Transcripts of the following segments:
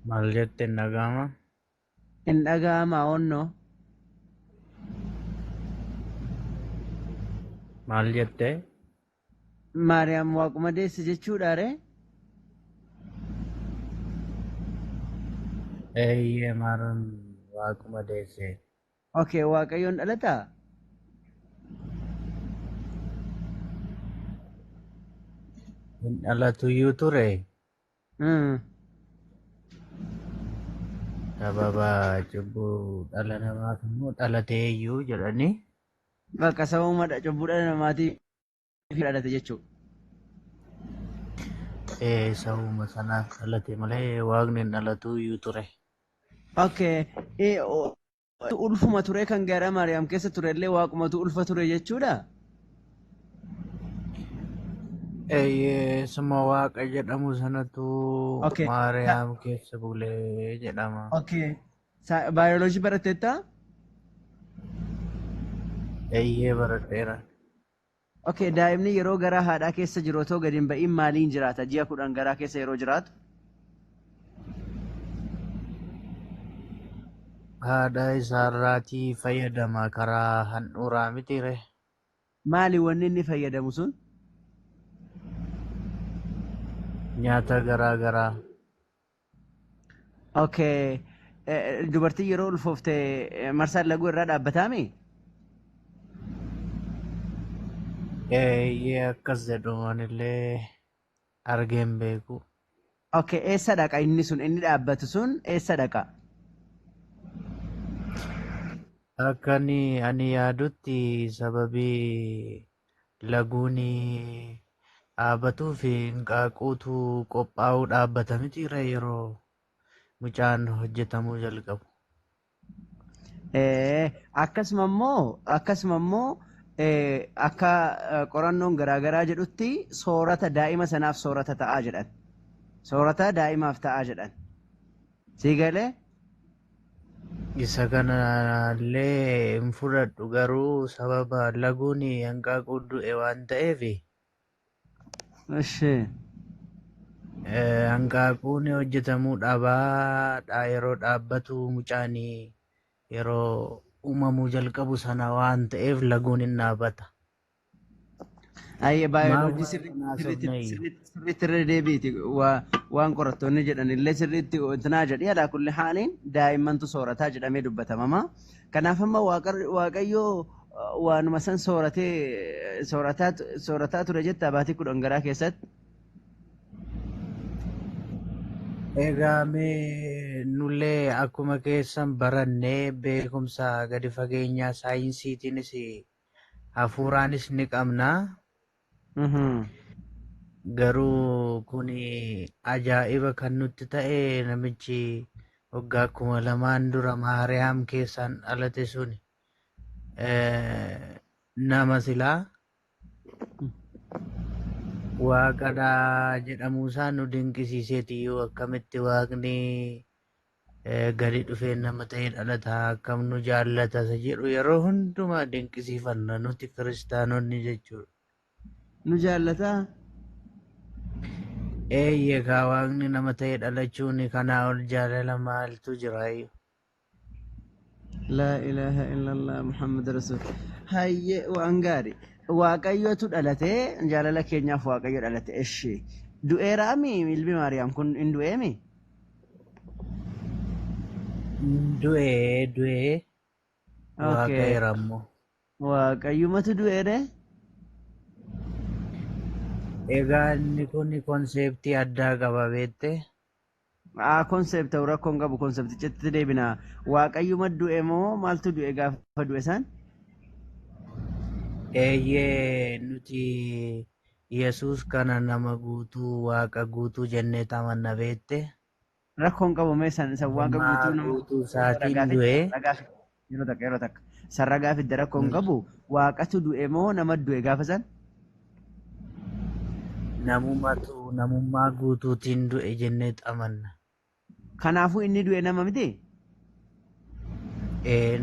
Maal jette hin dhaga'ama? Hin dhaga'amaa onnoo. Maal jette? Maariyaam waaquma deesse jechuudha ree? Eeyyee maaran waaquma deesse. Okay, waaqayyoon dhalataa? Hin dhalatuyyuu ture. Hmm. Sababa cubbuu dhala namaaf immoo dhalateeyyuu jedhanii. Bakka sababuma cubbuu dhala namaatiif dhalate jechuudha. Sababuma sanaaf dhalate malee waaqni hin dhalatuyyuu ture. Okay, ulfuma ture kan gara Maariyaam keessa turellee waaqumatu ulfa ture jechuudha. Eeyyee suma waaqa jedhamu sanatu Okay. Maariyaam keessa bulee jedhama. Okay. Baayoloojii baratteettaa? Eeyyee baradheera. Okay, daa'imni yeroo garaa haadhaa keessa jiru otoo gadi hin ba'iin maaliin jiraata? Ji'a 10 garaa keessa yeroo jiraatu? Haadha isaarraatii fayyadama karaa handhuuraa mitire. Maali wanni inni fayyadamu sun? Nyaata garaa garaa. Okay. Dubartii yeroo ulfoofte marsaan laguu irraa dhaabbataami? Eeyyee akkas jedhu anillee argeen beeku. Okay, eessa dhaqa inni sun? Inni dhaabbatu sun eessa dhaqa? Akka ani yaadutti sababii laguuni dhaabbatuu fi hanqaaquutu qophaa'uu dhaabbata mitire yeroo mucaan hojjetamuu jalqabu. Akkasuma immoo akka qorannoon garaagaraa jedhutti soorata daa'ima sanaaf soorata ta'aa jedhan. Soorata daa'imaaf ta'aa jedhan. Sii galee? Isa kanallee hin fudhadhu garuu sababa laguun hanqaaquu du'e waan ta'eef hanqaaquun hojjetamuu dhabaadha yeroo dhaabbatu mucaan yeroo uumamuu jalqabu sana waan ta'eef laguun hin dhaabbata. Ayyee baayoloojii sirriitti irra deebiiti waan qorattoonni jedhan illee sirriitti intinaa jedhee alaa kulli haaliin daa'immantu soorataa jedhamee dubbatama. Kanaaf amma waaqayyoo waanuma san soorataa ture jetta baatii 10 garaa keessatti. Egaa mee nullee akkuma keessan barannee beekumsa gadi fageenyaa saayinsiitiinis hafuuraanis ni qabna. Garuu kun ajaa'iba kan nutti ta'e namichi waggaa 2000 dura Maariyaam keessaan dhalate sun nama silaa waaqadhaa jedhamuusaa nu dinqisiiseetiyyuu akkamitti waaqni gadi dhufee nama ta'ee dhalataa akkam nu jaallata jedhu yeroo hundumaa dinqisiifanna nuti kiristaanonni jechuudha. Nu jaallataa? Eeyyee kaa waaqni nama ta'ee dhalachuun kanaa ol jaalala maaltu jiraayyuu. Laa ilaaha illallah Muhammad Rasul. Hayyee waan gaarii. Waaqayyootu dhalatee jaalala keenyaaf waaqayyo dhalate. Eshi du'eeraami ilmi Maariyaam kun hin du'eemi? Du'ee waaqayyoora ammoo. Waaqayyumatu du'eere? Egaa inni kun konseptii addaa qaba beekte. Konsepta rakkoon qabu konseptichatti deebina. Waaqayyuma du'e moo maaltu du'e gaafa du'e san? Eeyyee nuti Yesuus kana nama guutuu waaqa guutuu jennee tamanna beekte. Rakkoon qabu mee san waaqa guutuu nama guutuu isaatiin du'e. Yeroo takka. San ragaa fidde rakkoon qabu waaqatu du'e moo nama du'e gaafa san? Namummaa guutuutiin du'e jennee xamanna. Kanaafuu inni du'e nama miti?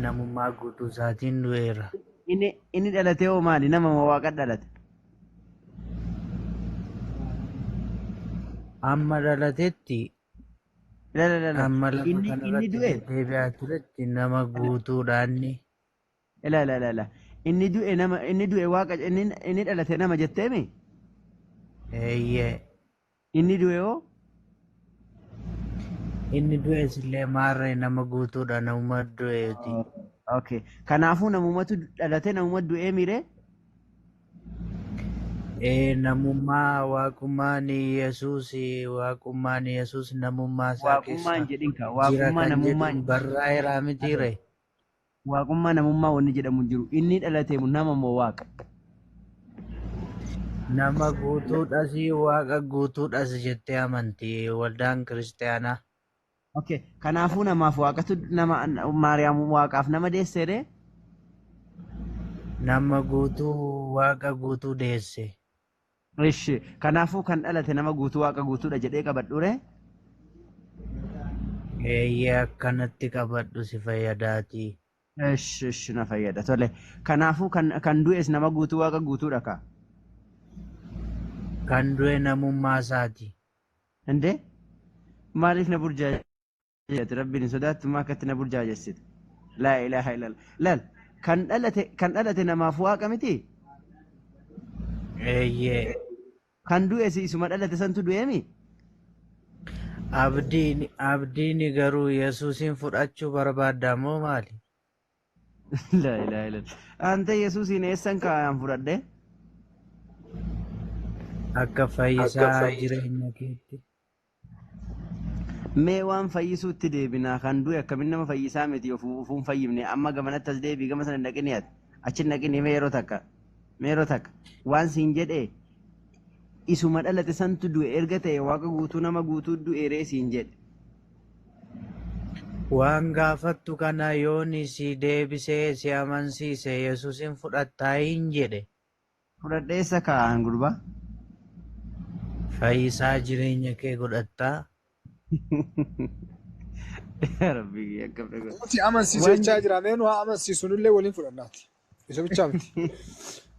Namummaa guutuu isaatiin du'eera. Inni dhalatee hoo maali? Nama moo waaqa dhalate? Amma dhalatetti La la la la. amma lafa Inni kanarratti du'e. deddeebi'aa turetti nama guutuudhaanni La la la la. Inni du'e waaqa inni dhalate nama jetteemi. eeyyee Inni du'e hoo? inni du'es illee maarree nama guutuudha namuma du'eeti. Okay. Kanaafuu namumatu dhalate namumatu du'ee mire. Namummaa waaqummaan Yesuus namummaa isaa Waaqummaan keessa jedhin ka. jira Waaqummaa kan namummaa. jedhu barraa'eeraa mitiire. Waaqummaa namummaa wanni jedhamu hin jiru. Inni dhalate nama moo waaqa? Nama guutuudhas waaqa guutuudhas jettee amanti waldaan kiristaanaa. Okay. Kanaafuu namaaf waaqatu nama Maariyaam waaqaaf nama deesseere. Nama guutuu waaqa guutuu deesse. Ishi. Kanaafuu kan dhalate nama guutuu waaqa guutuudha jedhee qabadhuure. Eeyyee akkanatti qabadhu si fayyadaati. Ishi na fayyada. Tole. Kanaafuu kan du'es nama guutuu waaqa guutuudha ka. Kan du'e namummaa isaati. Inde? Maaliif na burjaajessite? Rabbiin hin sodaattu maa akkatti na burjaajessite? Laa ilaaha illallah. Lal. Kan dhalate namaaf waaqa miti? Eeyyee. Kan du'es isuma dhalate santu du'eemi? Abdiin garuu Yesuusin fudhachuu barbaadda moo maali? Laa ilaaha illallah. Ante Yesuusin eessan kaayaan fudhadhe? Akka fayyisaa jireenya keetti. Mee waan fayyisuutti deebinaa kan du'e akkamiin nama fayyisaa miti ofuun fayyifne amma gamanatti as deebii gama sana dhaqini ati achi dhaqini mee yeroo takka waan siin jedhee isuma dhalate santu du'e erga ta'e waaqa guutuu nama guutuu du'eeree siin jedhe. Waan gaafattu kana yooni si deebisee si amansiise Yesuusin fudhattaa hin jedhe. Fudhadheessa kaa'an gurbaa. Fayyisaa jireenya kee godhattaa. Rabbi akkam dhagaa. Nuti amansiisuu jechaa jira. Meenu haa amansiisu nullee waliin fudhannaati. Isa bichaa miti.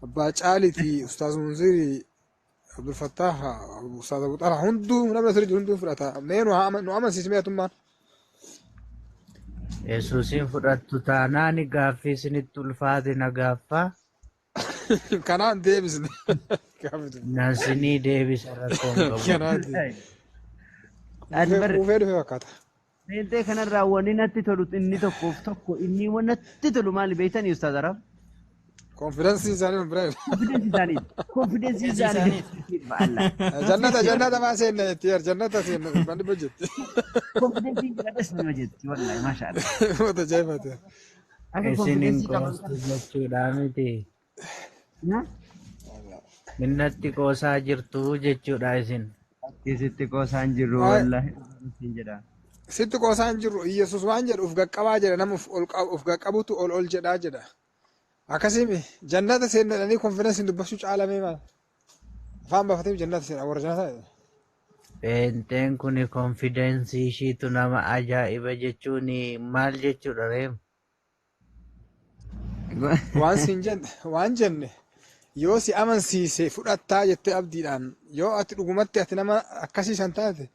Abbaa Caaliiti, Ustaaz Munzirii, Abdul Fattah, Ustaaz Abu Xalaa hunduu namni asirra jiru hunduu fudhata. Meenu haa nu amansiismee atummaan. Yesuusin fudhattu taanaan gaaffii isinitti ulfaate na gaaffaa. Kanaan deebisne. Nasinii deebisa rakkoon qabu. Kanaan ufee dhufe fakkaata. Seentee kanarraa wanni natti tolu inni tokko inni waan natti tolu maali beektanii Ustaaz Arab? Konfidensii isaanii man biraa. Konfidensii isaanii. Jannata maa seenne jetti jannata seenne manni bojjetti. Konfidensii jedhadhas nama jetti wallahi maashaallah. Wata jaayifate. Isinin qoostu jechuudha miti. Minnatti qoosaa jirtu jechuudha isin. Sitti qoosaan jirru wallahi jedha. Sitti qoosaan jirru Yesuus waan jedhu uf gaqqabaa jedha nama uf gaqqabutu ol jedhaa jedha. Akkasimi jannata seennadhanii konfidensiin dubbachuu caalamee maal? Afaan baafateef jannata seenaa warra jannata. Peenteen kuni konfidensii ishiitu nama ajaa'iba jechuun maal jechuudha reem? Waan jenne yoo si amansiise fudhattaa jettee abdiidhaan yoo ati dhugumatti ati nama akkasiisan taate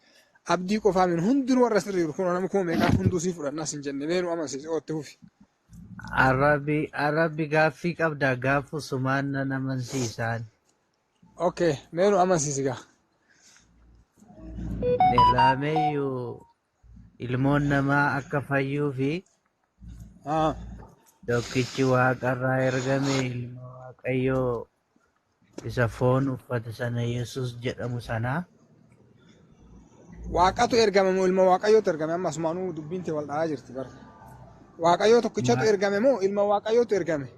abdii qofaa min hundinuu warra sirrii jiru kun nama kuma meeqaa hunduu si fudhannaas hin jenne meenu amansiise ootte hufi. Arabbi gaaffii qabda gaafu sumaan nan amansiisaan. Okay, meenu amansiisi gaa. Ilaameeyyuu ilmoon namaa akka fayyuu fi tokkichi waaqarraa ergame ilma waaqayyoo isa foon uffata sana Yesuus jedhamu sanaa. Waaqatu ergame moo ilma waaqayyootu ergame amma asumaanuu dubbiin tee wal dha'aa jirti bara. Waaqayyoo tokkichatu ergame moo ilma waaqayyootu ergame?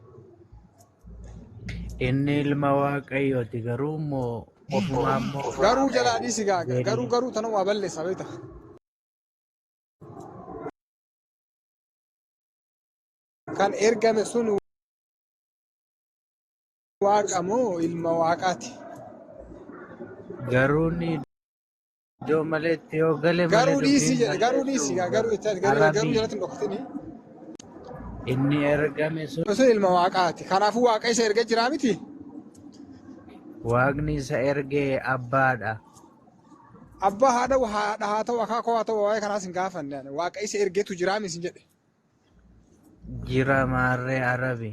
Inni ilma waaqayyooti garuu immoo ofumaa immoo. Garuu jalaa dhiisi gaa garuu tana waa balleessa beekta. Kan ergame sun waaqa moo ilma waaqaati? Garuu ni iddoo maleetti yoo gale malee garuu dhiisi jedhe garuu dhiisi garuu jalatti hin dhokatini. Inni ergame sun ilma waaqaati. Kanaafuu waaqa isa erga jiraa miti? Waaqni isa ergee abbaadha. abbaa haadha haa ta'u akaakoo haa ta'u waa'ee kanaas hin gaafanne waaqa isa ergeetu jiraami isin jedhe. Jira maarree Arabi.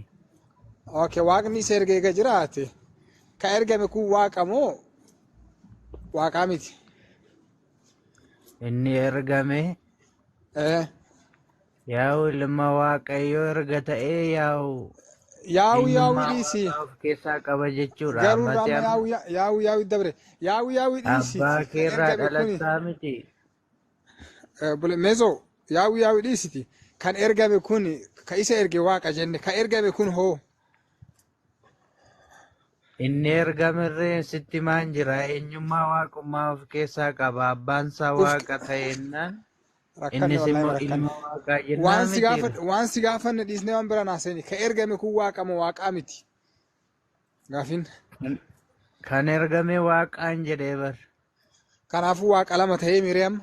Okay, waaqni isa ergee eega jiraate ka ergame kun waaqa moo waaqaa miti? Inni ergame yaa'u ilma waaqayyoo erga ta'ee yaa'u dhiisi. of keessaa qaba jechuudha. Garuu amma yaa'u dabre yaa'u dhiisi. Abbaa keerraa dhalattaa miti. Meezoo yaa'u dhiisiti. Kan ergame kun ka isa erge waaqa jenne ka ergame kun hoo? Inni ergamerree sitti maan jira eenyummaa waaqummaa of keessaa qaba. Abbaan isaa waaqa ta'ennaan innis immoo ilma waaqaa jennaan miti. Waan si gaafanne dhiisnee waan bira naaseni ka ergame kun waaqa moo waaqaa miti? Gaafin. Kan ergame waaqaan jedhee bar. Kanaafuu waaqa lama ta'ee Miriam.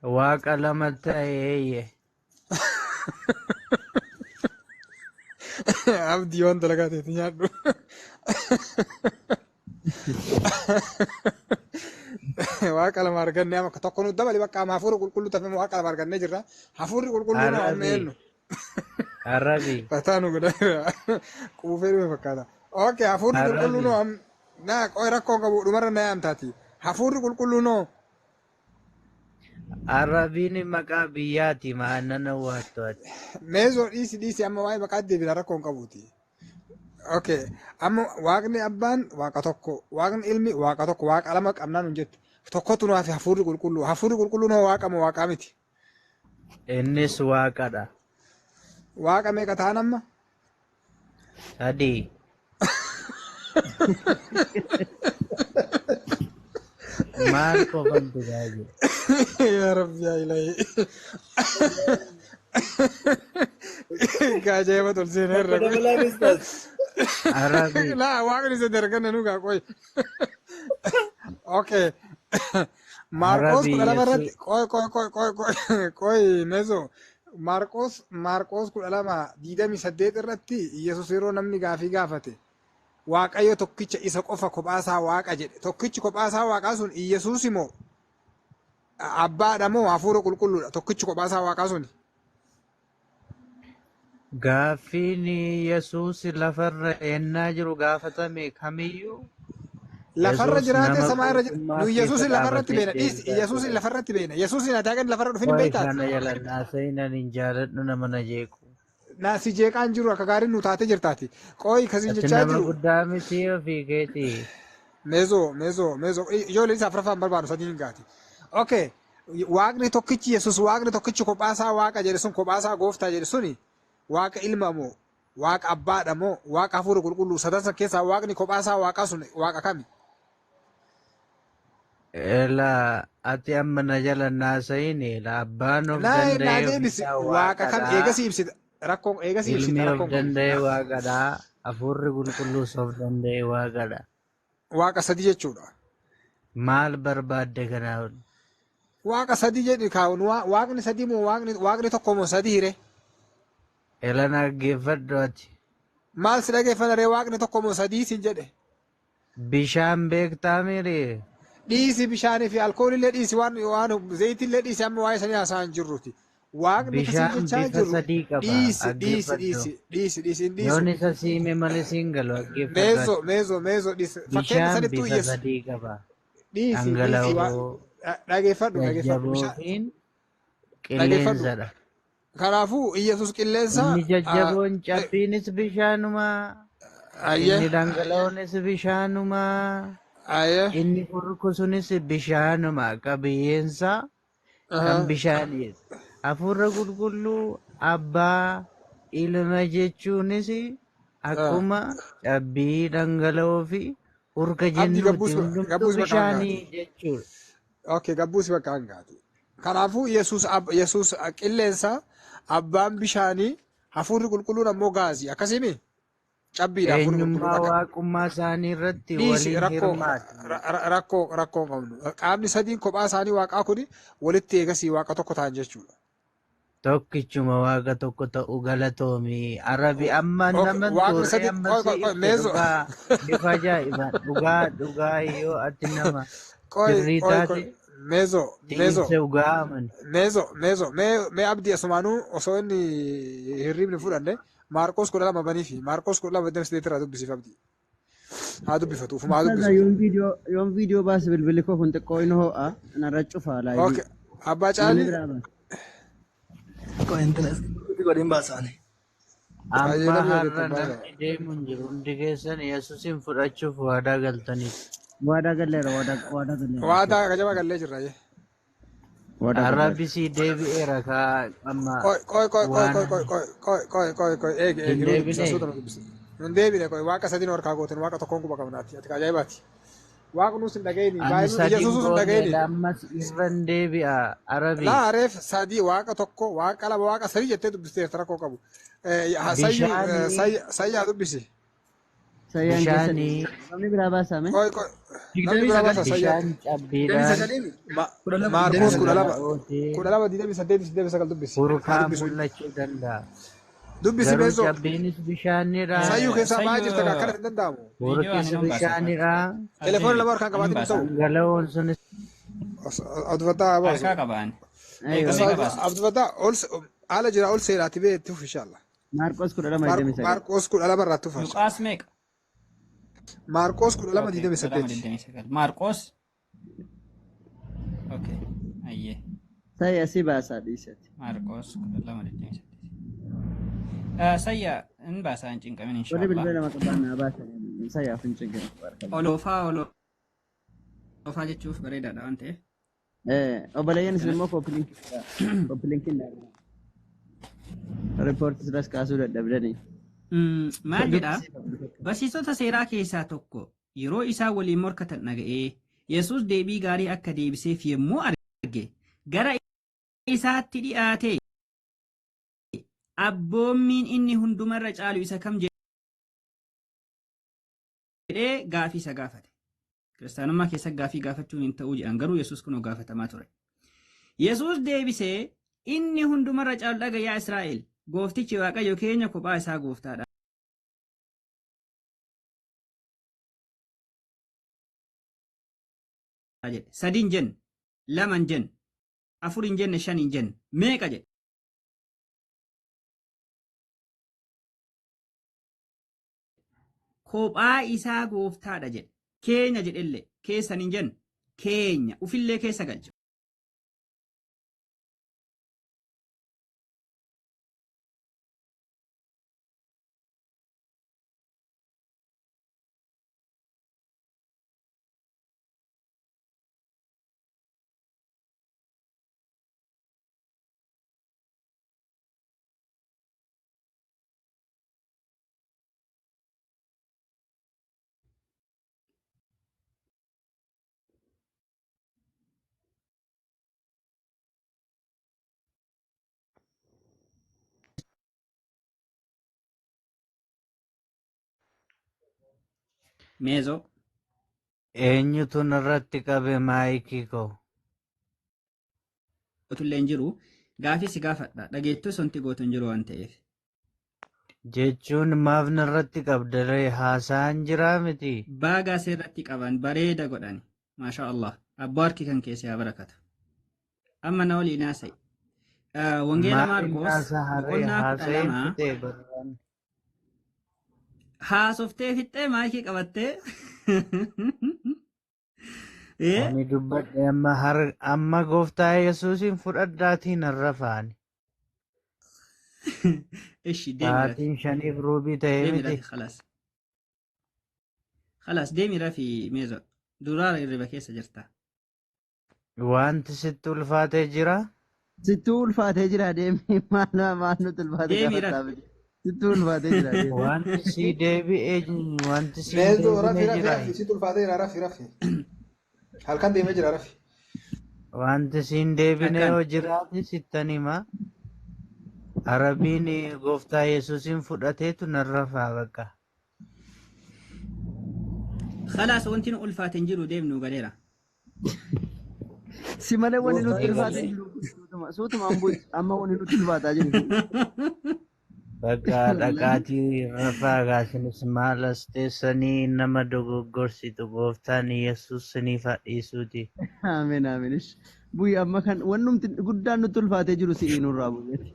Waaqa lama ta'ee abdii waan dalagaa ta'eeti nyaadhu. Waaqa lama arganne amma tokko nu dabali bakka amma hafuura qulqulluu tafe waaqa lama argannee jirra. Hafuurri qulqulluu nama amma eenyu. Arabi. Fataa nu godha. Quufee dhume fakkaata. Okay, hafuurri qulqulluu noo naa qoy rakkoo qabu dhumarra na yaamtaati. Hafuurri qulqulluu noo. Arabiin maqaa biyyaati maannana waattooti. Meezoo dhiisi amma waa'ee maqaa deebina rakkoon qabuuti. Okay, amma waaqni abbaan waaqa tokko, waaqni ilmi waaqa tokko, waaqa lama qabnaan hin jettu. Tokkotu nu hafe hafuurri qulqulluu. Hafuurri qulqulluu noo waaqa moo waaqaa miti? Innis waaqadha. Waaqa meeqa ta'an amma? Sadii. Maal qofantu gaajee? Ya Rabbi ya Ilahi. Gaajee tol seenaa irra. Arabi. Laa waaqni isa darganna nu gaa qoy. Okay. Marcos kudha lama irratti qoy mezo. Marcos kudha lama 28 irratti Yesuus yeroo namni gaafii gaafate. Waaqayyo tokkicha isa qofa kophaasaa waaqa jedhe. Tokkichi kophaasaa waaqaa sun Yesuus moo abbaadha moo hafuura qulqulluudha? Tokkichi kophaasaa waaqaa sun. Gaaffiin Yesuus lafarra ennaa jiru gaafatame kamiyyuu. Lafarra jiraate samaa irra jira. Nu Yesuus lafarratti beena. Yesuus lafarratti beena. Yesuus nataagan lafarra dhufin beektaati. Kana jalannaa seenan hin jaaladhu nama na jeequ. Na si jeeqaan jiru akka gaariin nu taate jirtaati. Qooyi kasi jechaa jiru. Nama guddaa miti ofii keeti. Meezoo. Ijoollee isaa afuraffaan barbaadu sadii hin gaati. Okay. Waaqni tokkichi Yesuus waaqni tokkichi kophaasaa waaqa jedhe sun kophaasaa gooftaa jedhe suni waaqa ilma moo waaqa abbaadha moo waaqa hafuura qulqulluu sadansa keessaa waaqni kophaasaa waaqaa sun waaqa kami? Ela ati amma na jalannaa sayini la abbaan of danda'e waaqa kam eegasi ibsita rakkoon eegasi ibsita ilmi of rakkoon danda'e waaqadha hafuurri qulqulluus of danda'e waaqadha. waaqa sadii jechuudha. Maal barbaadde kanaa Waaqa sadii jedhi kaa'uun waaqni sadii moo waaqni tokko moo sadii hire? ela dhaggeeffadhu ati. Maal si dhageeffana ree waaqni tokko moo sadii sin jedhe? Bishaan beektaa mire. Dhiisi bishaanii fi alkoolillee dhiisi waan zayitillee dhiisi amma waa'ee sanii haasa'an jirruti. Waaqni kasi jechaa jiru dhiisi. Yoon isa siime malee siin galu dhaggeeffadhu. Meezoo dhiisi. Fakkeenya Bishaan sanitti bifa uyyeessu. sadii qaba. Dhiisi Dhangala'oo dhageeffadhu. jajjaboofiin qilleensadha. Kanaafuu Iyyasuus qilleensa. Inni jajjaboon cabbiinis bishaanuma. Inni dhangala'oonis bishaanuma. Inni furkusunis bishaanuma qabiyyeensa kan bishaanii. Hafuura qulqulluu abbaa ilma jechuunis akkuma cabbii dhangala'oo fi urga jennuuti hundumtuu bishaanii jechuudha. Okay, gabbuusi bakka hangaati. Kanaafuu Yesuus qilleensa abbaan bishaanii hafuurri qulqulluun ammoo gaazii akkasimi cabbiidha hafuurri Eenyummaa qulqulluun. waaqummaa isaanii irratti Dhiisi waliin rakkoo hirmaatu. qabnu. Qaamni sadiin kophaa isaanii waaqaa kuni walitti eegasii waaqa tokko ta'an jechuudha. Tokkichuma waaqa tokko ta'u galatoomi. Arabi amma nama Waaqni turre sadii amma si ibsa meezoo. dhugaa bifa ajaa'ibaa dhugaa yoo ati nama Koi, sirrii koi, koi. taate Mezo, mezo, tiinsa dhugaa amani. mezo. Me abdi asumaanuu osoo inni hirribni fudhanne Maarqos 12 baniifi Maarqos 12 deemsitee irraa dubbisiif abdi. Haa dubbifatu, ufuma haa Ustaza dubbisu. yoon viidiyoo baase bilbilli koo kun xiqqoo inni ho'a narra cufaa laayivii. Okay. Abbaa Namni caalii biraa baase. godhin baasaane. Amma namni har'a hojjetan baay'ee. namni deemu hin jiru. Hundi keessan Yesuusin fudhachuuf waadaa galtaniif. Waadaa galleera waadaa galleera. Waadaa kajaba gallee jirra jee. Waadaa galleera. Arabisii deebi'eera kaa amma Koi, eegi, hin nu dubbisa, deebine. suuta nu dubbisa. Nun deebine koi, waaqa sadii nu harkaa gooten, waaqa tokkoon quba qabnaati. Ati ajaa'ibaati. Waaqa nuus hin dhageenyi, Ani baay'ee sadii Yesuusus hin dhageenyi. gooneedha ammas irran deebi'a Arabii. Laa reef sadii waaqa tokko, waaqa lama, waaqa sadii jettee dubbisteerta rakkoo qabu. Sayyaa dubbisi. Sayyaan Bishaanii. keessa namni biraa baasame. Koi, namni biraa baasa sayyaa. Bishaan cabbiidhaan Maarqos 12, ootee 12, 28 dubbisi. Haa burqaa dubbisu. mul'achuu danda'a. Dubbisi Garuu meesoo. cabbiinis bishaanidha. Sayyuu keessaa baay'ee jirta kaa akkana hin danda'amu. Burqis bishaanidha. Telefoon lama harkaan qabaatiin ta'u. Dhangala'oon sunis Abdufataa baasu. harkaa qabaan. Abdufataa haala jira ol seeraati beekti inshallah. Maarqos 12 Maarqos 12 irratti uffata. Luqaas meeqa? Maarqos 12:28. Maarqos. Okay. Ayyee. Sayya si baasaa dhiisati. Maarqos 12:28. Sayya hin baasaa hin cinqamin Warri inshallah. bilbila lama qabaannaa baasan sayyaaf hin ciggan. Oloofaa jechuuf bareedaadha waan ta'eef. Obboleeyyanis immoo koppiliinkiin dhaabna. Riippoortii siras kaasuu dadhabdanii. Maal jedhaa? Barsiisota seeraa keessaa tokko yeroo isaan waliin morkatan dhaga'ee Yesuus deebii gaarii akka deebiseef yommuu arge gara isaatti dhiyaate abboommiin inni hundumarra caalu isa kam jedhee gaafii isa gaafate. Kiristaanummaa keessa gaafii gaafachuun hin ta'uu jedhan garuu Yesuus kunoo gaafatamaa ture. Yesuus deebisee inni hundumarra caalu dhagayaa Israa'el gooftichi Waaqayyo keenya kophaa isaa gooftaadha. Sadin jenne, laman jenne, afurin jenne, shanin jenne, meeqa jedhe. Kophaa isaa gooftaadha jedhe. Keenya jedhellee keessan hin jenne, keenya ufillee keessa galcha. Meezoo. eenyutu narratti qabe maayikii koo? Otullee hin jiru gaafii si gaafadha dhageettuu sonti gootu hin jiru waan ta'eef. Jechuun maaf narratti qabdaree haasaan jiraa miti? Baagaa seerratti qaban bareeda godhani. Maasha Allah. Abbaa harki kan keessaa barakata. Amma na waliin haasa'e. Wangeela Maarqos boqonnaa 12 haasoftee fixxee maayikii qabattee. Ani dubbadhe amma gooftaa Yesuusin fudhadhaatiin har'a faani. Ishi deemi Sa'aatiin shaniif ruubii ta'ee deemi miti. rafi khalas deemi rafi meezoo duraa irriba keessa jirta. Wanti sitti ulfaatee jira? Sittuu ulfaatee jira deemee maal nuti ulfaatee Deemi gaafataa miti. Sittuu ulfaatee jira deemee. Wanti si deebi'ee wanti si Meesoo rafi deebi'ee jira. si tulfaateera rafi. Halkan deemee jira rafi. Wanti siin deebine yoo jiraate sittan hima. Arabiin gooftaa Yesuusin fudhateetu narra faa bakka. Khalaas wanti nu ulfaate hin jiru deemnu galeera. Si malee wanni nuti ulfaatee jiru suutuma amma wanni nuti ulfaataa jiru. Bakka dhaqaatii rafaa gaasinis maal as teessanii nama dogoggorsitu gooftaan Yesuus isiniif dhiisuuti. Amiin amiin. Bu'ii amma kan wannumti guddaan nutti ulfaatee jiru si'ii nurraa bu'eeti.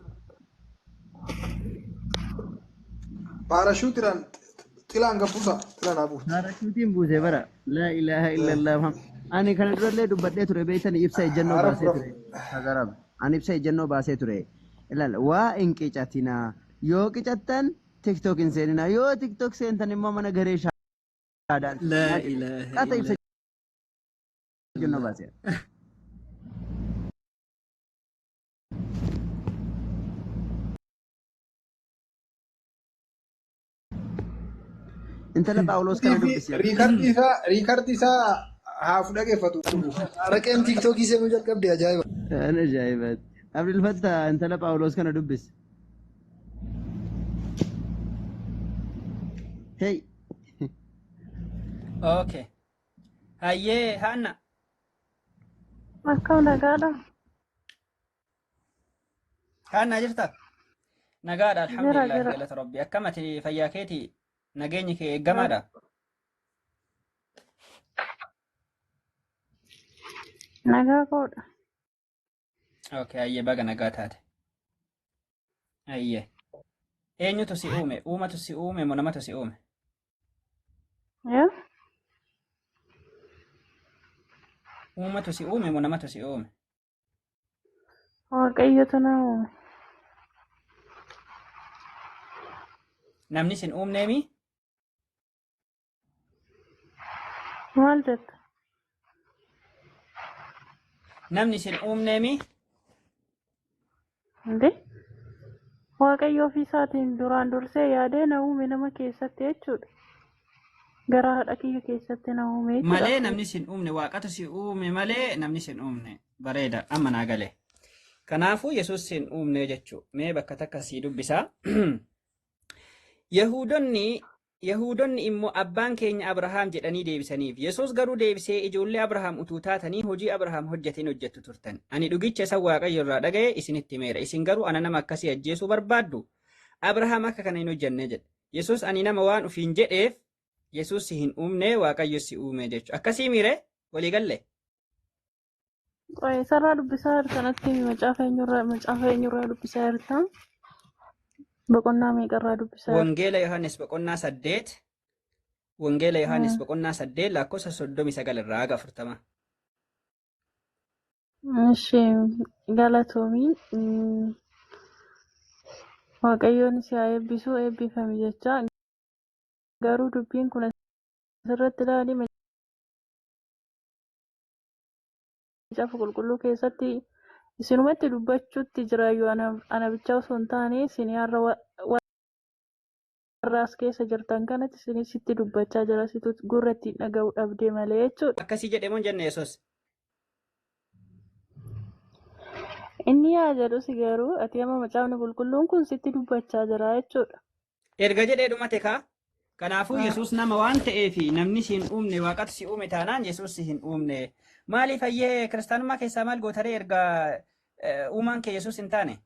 Paarashuutiidhaan xilaan gabbuusa xilaan haa buutu. Paarashuutiin buusee bara. Laa ilaaha illallah. Ani kana durallee dubbadhee ture beektanii ibsa ejjennoo baasee ture. Sagarab. Ani ibsa ejjennoo baasee ture. Ilaala waa hin qicatinaa. Yoo qicattan TikTok hin seeninaa. Yoo TikTok seentan immoo mana garee shaadaan. لا إله Qaata ibsa إلا ejjennoo الله. baasee. Intala Phaawulos kana dubbisi. Riikardii isaa haa fudhageeffatu. Araqeen tiiktookii seenuu jalqabde ajaa'iba. Kan ajaa'ibaati. Abdul Fattah intala Phaawulos kana dubbisi. Hey. أوكي. هاي هانا. Akkam nagaadha. هانا جرتا. نقاد الحمد Jira لله jira. قالت ربي أكمتي فياكيتي نجينك جمادا. Nagaa koodha. أوكي هاي بقى نقاد هذا. هاي. أين تسيؤمي؟ أوما تسيؤمي منما تسيؤمي. Yaa? أوما تسيؤمي منما تسيؤمي. Waaqayyotu na uume. نمني سن أوم نيمي. Maal jetta? نمني سن أوم نيمي. Inde? Waaqayyo ofii isaatiin duraan dursee yaadee na uume nama keessatti jechuudha. Gara haadha kiyya keessatti na uume malee jechuudha. namni sin uumne waaqatu si uume malee namni sin uumne bareeda amma naa gale. Kanaafuu Yesuus sin uumne jechuu mee bakka takka sii dubbisaa. Yahuudonni immoo abbaan keenya Abrahaam jedhanii deebisaniif Yesuus garuu deebisee ijoollee Abrahaam utuu taatanii hojii Abrahaam hojjeteen hojjettu turtan. Ani dhugicha isa Waaqayyo irraa dhagaye isinitti himeera. Isin garuu ana nama akkasii ajjeesuu barbaaddu. Abrahaam akka kana hin hojjenne jedhe. Yesuus ani nama waan ufiin jedheef Yesuus si hin uumne Waaqayyo si uume jechuudha. Akkasii miire walii galle. Sarara dubbisaa jirtanatti macaafa eenyurraa dubbisaa jirtan? Boqonnaa meeqarraa dubbisaa jirtan? Wangeela Yohaannis boqonnaa 8. Wangeela Yohaannis boqonnaa 8 lakkoofsa 39 irraa haga 40. Ishee galatoomiin Waaqayyoon si haa eebbisu eebbifame jecha garuu dubbiin kun asirratti ilaali macaafa qulqulluu keessatti isinumatti dubbachuutti jira yoo ana bichaa osoo hin taane isin har'a warra as keessa jirtan kanatti isinitti dubbachaa jira situ gurra ittiin dhaga'uu dhabdee malee jechuudha. Akkasii jedhee moo jenne Yesuus? Inni yaa jedhus garuu ati amma macaafni qulqulluun kun sitti dubbachaa jira jechuudha. Erga jedhee dhumate kaa? Kanaafuu Yesuus nama waan ta'eef namni si hin uumne waaqatu si uume taanaan Yesuus si hin uumne. Maaliif hayyee kiristaanummaa keessaa maal gootaree erga uumaan kee Yesuus hin taane?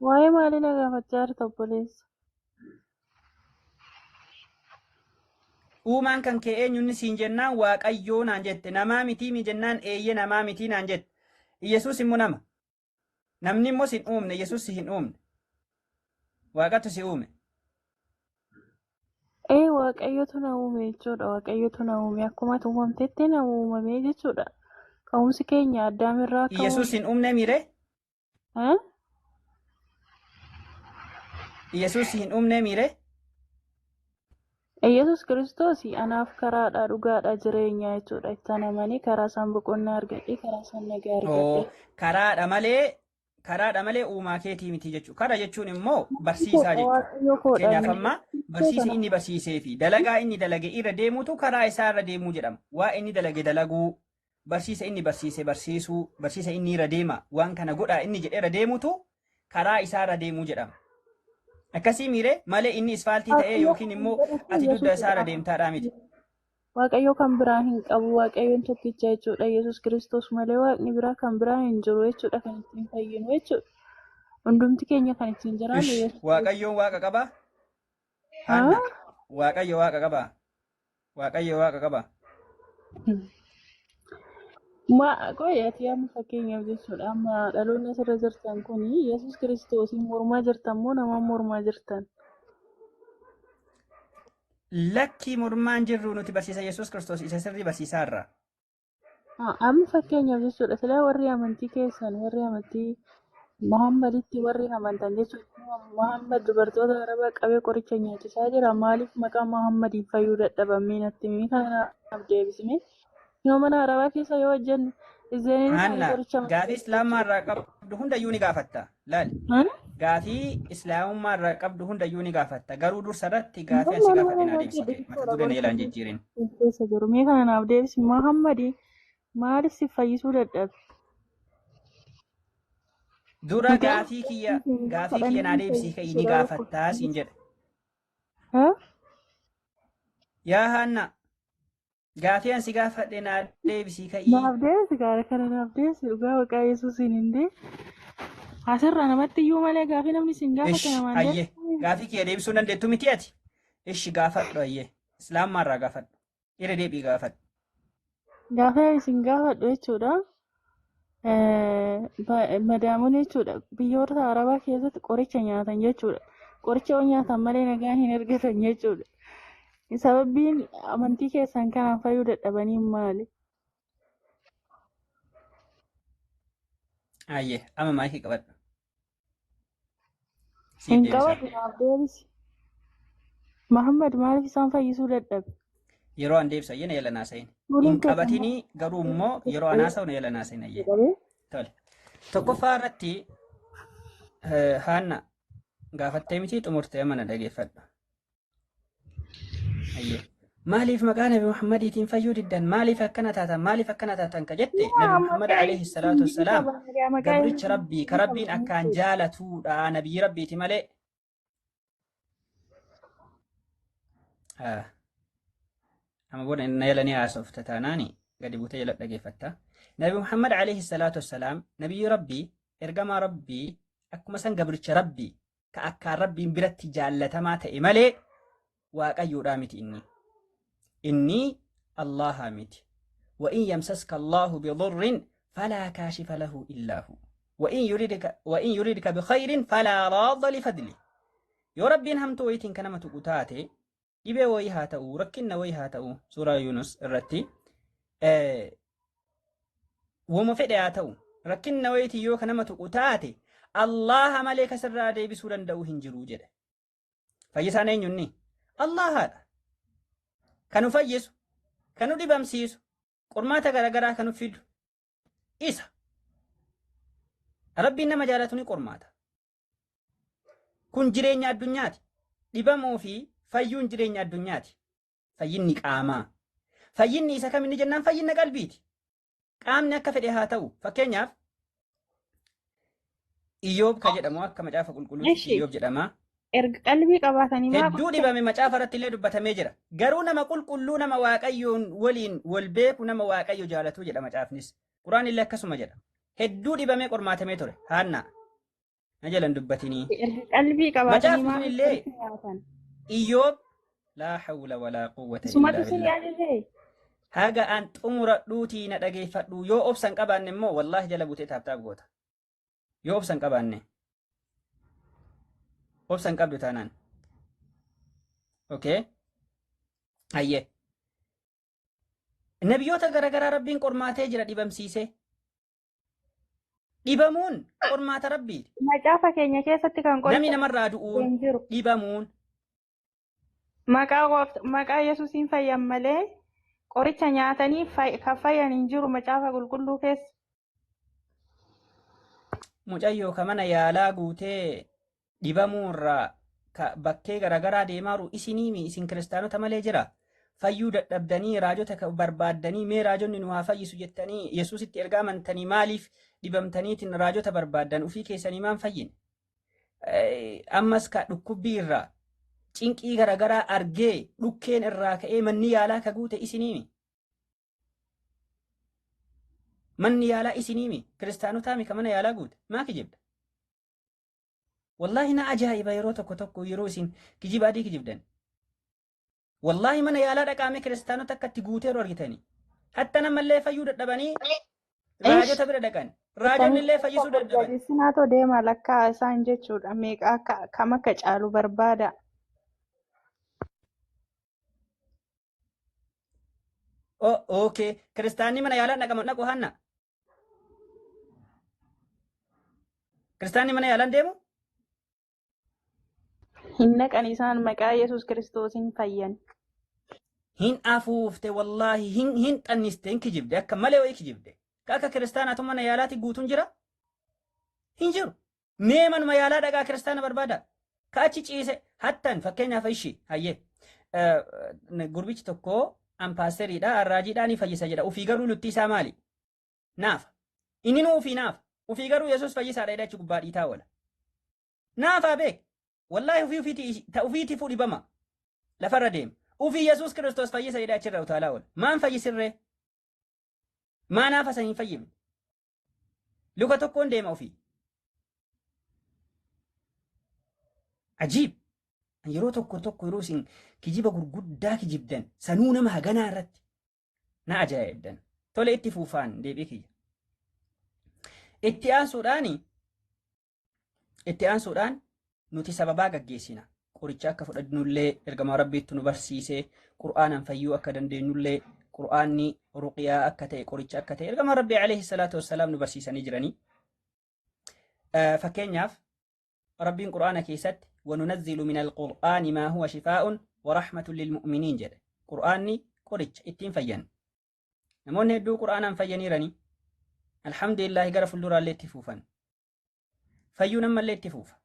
Waa'ee maalii na gaafachaa jirta obboleessa? Uumaan kan kee eenyunni siin jennaan Waaqayyoo naan jette. Namaa mitii mi jennaan eeyyee namaa mitii naan jette. Yesuus immoo nama. Namni immoo si hin uumne Yesuus si hin uumne. Waaqatu si uume. Waaqayyotu na uume jechuudha. Waaqayyotu na uume akkuma uumamtetti na uumame jechuudha. Ka'umsi keenya addaamirraa ka'uu. Yesuus hin uumne miire? Yesuus hin uumne miire? Yesuus Kiristoos anaaf karaadha dhugaadha jireenya jechuudha. Itti amanii karaa isaan boqonnaa argadhee karaa isaan nagaa argadhee. Karaadha malee uumaa keetii miti jechuudha. Karaa jechuun immoo barsiisaa jechuudha. Fakkeenyaaf amma barsiisi inni barsiisee fi dalagaa inni dalage irra deemutu karaa isaa irra deemuu jedhama. Waa inni dalage dalaguu, barsiisa inni barsiise barsiisuu, barsiisa inni irra deema, waan kana godhaa inni jedhee irra deemutu karaa isaa irra deemuu jedhama. Akkasii miire malee inni isfaaltii ta'ee yookiin immoo ati dugda isaa irra deemtaadhaa miti. Waaqayyo kan biraa hin qabu. Waaqayyoon tokkicha jechuudha. Yesuus Kiristoos malee waaqni biraa kan biraa hin jiru jechuudha. Kan ittiin fayyinu jechuudha. hundumti keenya kan ittiin jiraannu Ish, Yesuus Waaqayyoon waaqa qabaa? Haanna, Waaqayyo waaqa qabaa? Waaqayyo waaqa qabaa? Qoyyaati amma fakkeenyaaf jechuudha. Amma dhaloonni asirra jirtan kun Yesuus Kiristoosiin mormaa jirtan moo nama mormaa jirtan? Lakkii mormaan jirru nuti barsiisa Yesuus Kiristoos isa sirrii barsiisaa irraa. Amma fakkeenyaaf jechuudha. Silaa warri amantii keessan warri amantii Muhammaditti warri amantan jechuudha. Muhammad dubartoota Arabaa qabee qoricha nyaachisaa jira. Maaliif maqaa Muhammadiin fayyuu dadhabamee natti himi kanaaf deebisime. Yoo mana Arabaa keessa yoo hojjennu izzeeniin Haanna, qoricha gaafii Islaamummaa irraa qabdu hundayyuu ni gaafatta. Laali. Gaafii Islaamummaa irraa qabdu hundayyuu ni gaafatta. Garuu dursa irratti gaafii ansi gaafadhe naa deebisite. Mata duree na yelaan jijjiirin. keessa jiru. Mee kana naaf deebisi. Muhammadi maaliif si fayyisuu dadhabe? Dura gaafii kiyya naa deebisii ka'ii ni gaafattaa siin jedhe. Yaa Haanna, gaafii ansi gaafadhe naa deebisii ka'ii. Naaf deebisi gaara kana naaf deebisi dhugaa maqaa Yesuusiin hin dee. Asirraa namatti iyyuu malee gaafii namni sin gaafate Ish, namaan ayyee, gaafii kiyya deebisuu dandeettu miti ati? Ishi gaafadhu ayyee, Islaamummaa irraa gaafadhu. Irra deebii gaafadhu. Gaafii isin gaafadhu jechuudha. Madaamuun jechuudha. Biyyoota Arabaa keessatti qoricha nyaatan jechuudha. Qoricha yoo nyaatan malee nagaan hin argatan jechuudha. Sababbiin amantii keessan kanaan fayyuu dadhabanii maali? Ayyee, amma maayikii qabadhu. Siif Hin deebisaa. qabatu naaf deebisi. Muhammad maaliif isaan fayyisuu dadhabe? Yeroo an deebisa ayyee na yala naasayin. Hin qabatinii garuu immoo yeroo anaasa'u na yala naasayin ayyee. Tole. Tokkoffaa irratti Haanna gaafattee miti xumurtee mana dhageeffadhu. Ayyee. Maaliif maqaa Nabi Muhammadiitiin fayyuu diddan? Maaliif akkana taatan? Maaliif akkana taatan ka jette? Nabi Muhammad alayhi salaatu wassalaam gabricha rabbii ka rabbiin akkaan jaalatuudha. Nabiyyi rabbiiti malee. Amma booda na yala ni haasofta taanaani gadi buutee jala dhageeffatta. Nabi Muhammad alayhi salaatu wassalaam nabiyyi rabbii ergamaa rabbii akkuma san gabricha rabbii ka akkaan rabbiin biratti jaallatamaa ta'e malee waaqayyoodhaa miti inni. إني الله ميت وإن يمسسك الله بضر فلا كاشف له إلا هو وإن يريدك بخير فلا راد لفضله يا ربي هم تويتين كنما تقطاتي يبي ويها تأو ركنا ويها تأو سورة يونس الرتي وما في دعاته ركنا ويتي يو كنما تقطاتي الله ملك سر دي بسورة دو هنجرو جده فيسانين يني الله هذا kanu fayyisu, kanu dhibamsiisu, qormaata garaagaraa kanu fidu. Isa. Rabbiin nama jaalatu ni qormaata. Kun jireenya addunyaati. Dhibamuu fi fayyuun jireenya addunyaati. Fayyinni qaamaa. Fayyinni isa kam inni jennaan fayyinna qalbiiti. Qaamni akka fedhe haa ta'u. Fakkeenyaaf Iyyoob ka jedhamu akka macaafa qulqulluutti Iyyoob jedhama. Erga qalbii qabaatanii Hedduu dhibame macaafa irratti illee dubbatamee jira. Garuu nama qulqulluu nama waaqayyoon waliin wal beeku nama waaqayyo jaalatu jedha macaafnis. Quraan illee akkasuma jedha. Hedduu dhibamee qormaatamee ture. Haanna. Na jalan dubbatinii. erga qalbii qabaatanii Macaafni illee Iyyoob laa hawla walaa quwwata illaa sumatu sin billah. yaadate Haga an xumuradhuutii na dhageeffadhu yoo obsan qabaanne immoo wallaahi jala butee taaptaaf goota. Yoo obsan qabaanne. Obsan qabdu taanaan. Okay? Ayyee. Nabiyoota garaagaraa rabbiin qormaatee jira dhibamsiisee. Dhibamuun qormaata rabbiiti. macaafa keenya keessatti kan Namni namarraa du'uun hin jiru. dhibamuun. Maqaa Yesuusiin fayyan malee qoricha nyaatanii kan fayyan hin jiru macaafa qulqulluu keessa. Mucayyoo ka mana yaalaa guutee dhibamuurraa bakkee garaagaraa deemaaru isiniimi isin kiristaanota malee jira. Fayyuu dadhabdanii raajota barbaaddanii mee raajonni nu haa fayyisu jettanii Yesuusitti ergaa amantanii maaliif dhibamtaniitiin raajota barbaaddan ufii keessanii maan fayyin? Ammas ka dhukkubbii irraa cinqii garaagaraa argee dhukkeen irraa ka'ee manni yaalaa ka guute isiniimi. Manni yaalaa isiniimi kiristaanotaami ka mana yaalaa guute maa kijibda? Wallahi na ajaa'iba yeroo tokko tokko yeroo isin kijiba adii kijibdan. Wallahi mana yaalaa dhaqaame kiristaanota akka itti guuteeru argitanii. Hatta namallee fayyuu dadhabanii raajota bira dhaqan. Raajonni illee fayyisuu dadhaban. Jabeessinaatoo deema lakkaa isaan jechuudha. Meeqa akka kam akka caalu barbaada. Oh, okay. Kiristaanni mana yaalaa dhaqu hanna. Kiristaanni mana yaalaan deemu? Hin naqan isaan maqaa Yesuus Kiristoosiin fayyan. Hin afuufte wallahi hin xanniste hin kijibde akka malee wayii kijibde. Akka kiristaanaatu mana yaalaatti guutuun jira? Hin jiru. Mee manuma yaalaa dhaqaa kiristaana barbaada. Ka achi ciise hattan fakkeenyaaf ishii hayyee. Gurbichi tokko ampaasteriidha arraajiidhaan ni fayyisa jedha. Ufii garuu lutti isaa maali? Naafa. Inni nuu ufii naafa. Ufii garuu Yesuus fayyisaadha jedha achi gubbaa dhiitaa oola. Naafaa beek. Wallahi ufiiti fudhibama. Lafarra deema. Ufii Yesuus Kiristoos fayyisa jedha achirra utaalaa oola. Maan fayyisirree? Maa naafa san hin fayyimne? Luka tokkoon deema ufii. Ajiib. Yeroo tokko yeroo isin kijiba gurguddaa kijibdan sanuu nama haganaa irratti na ajaa'ibdan. Tole itti fuufaan deebii kiyya. Itti aansuudhaan nuti sababaa gaggeessina. Qoricha akka fudhannullee ergamaa rabbiitti nu barsiisee qur'aanaan fayyuu akka dandeenyullee qur'aanni ruqiyaa akka ta'e qoricha akka ta'e ergamaa rabbii alayhi salaatu wassalaam nu barsiisanii jiranii. Fakkeenyaaf rabbiin qur'aana keessatti وننزل من القرآن ما هو شفاء ورحمة للمؤمنين جل قرآني قريش اتين فين نمون هدو قرآنا فيني رني الحمد لله قرف اللورا اللي تفوفا فيو نما اللي تفوفا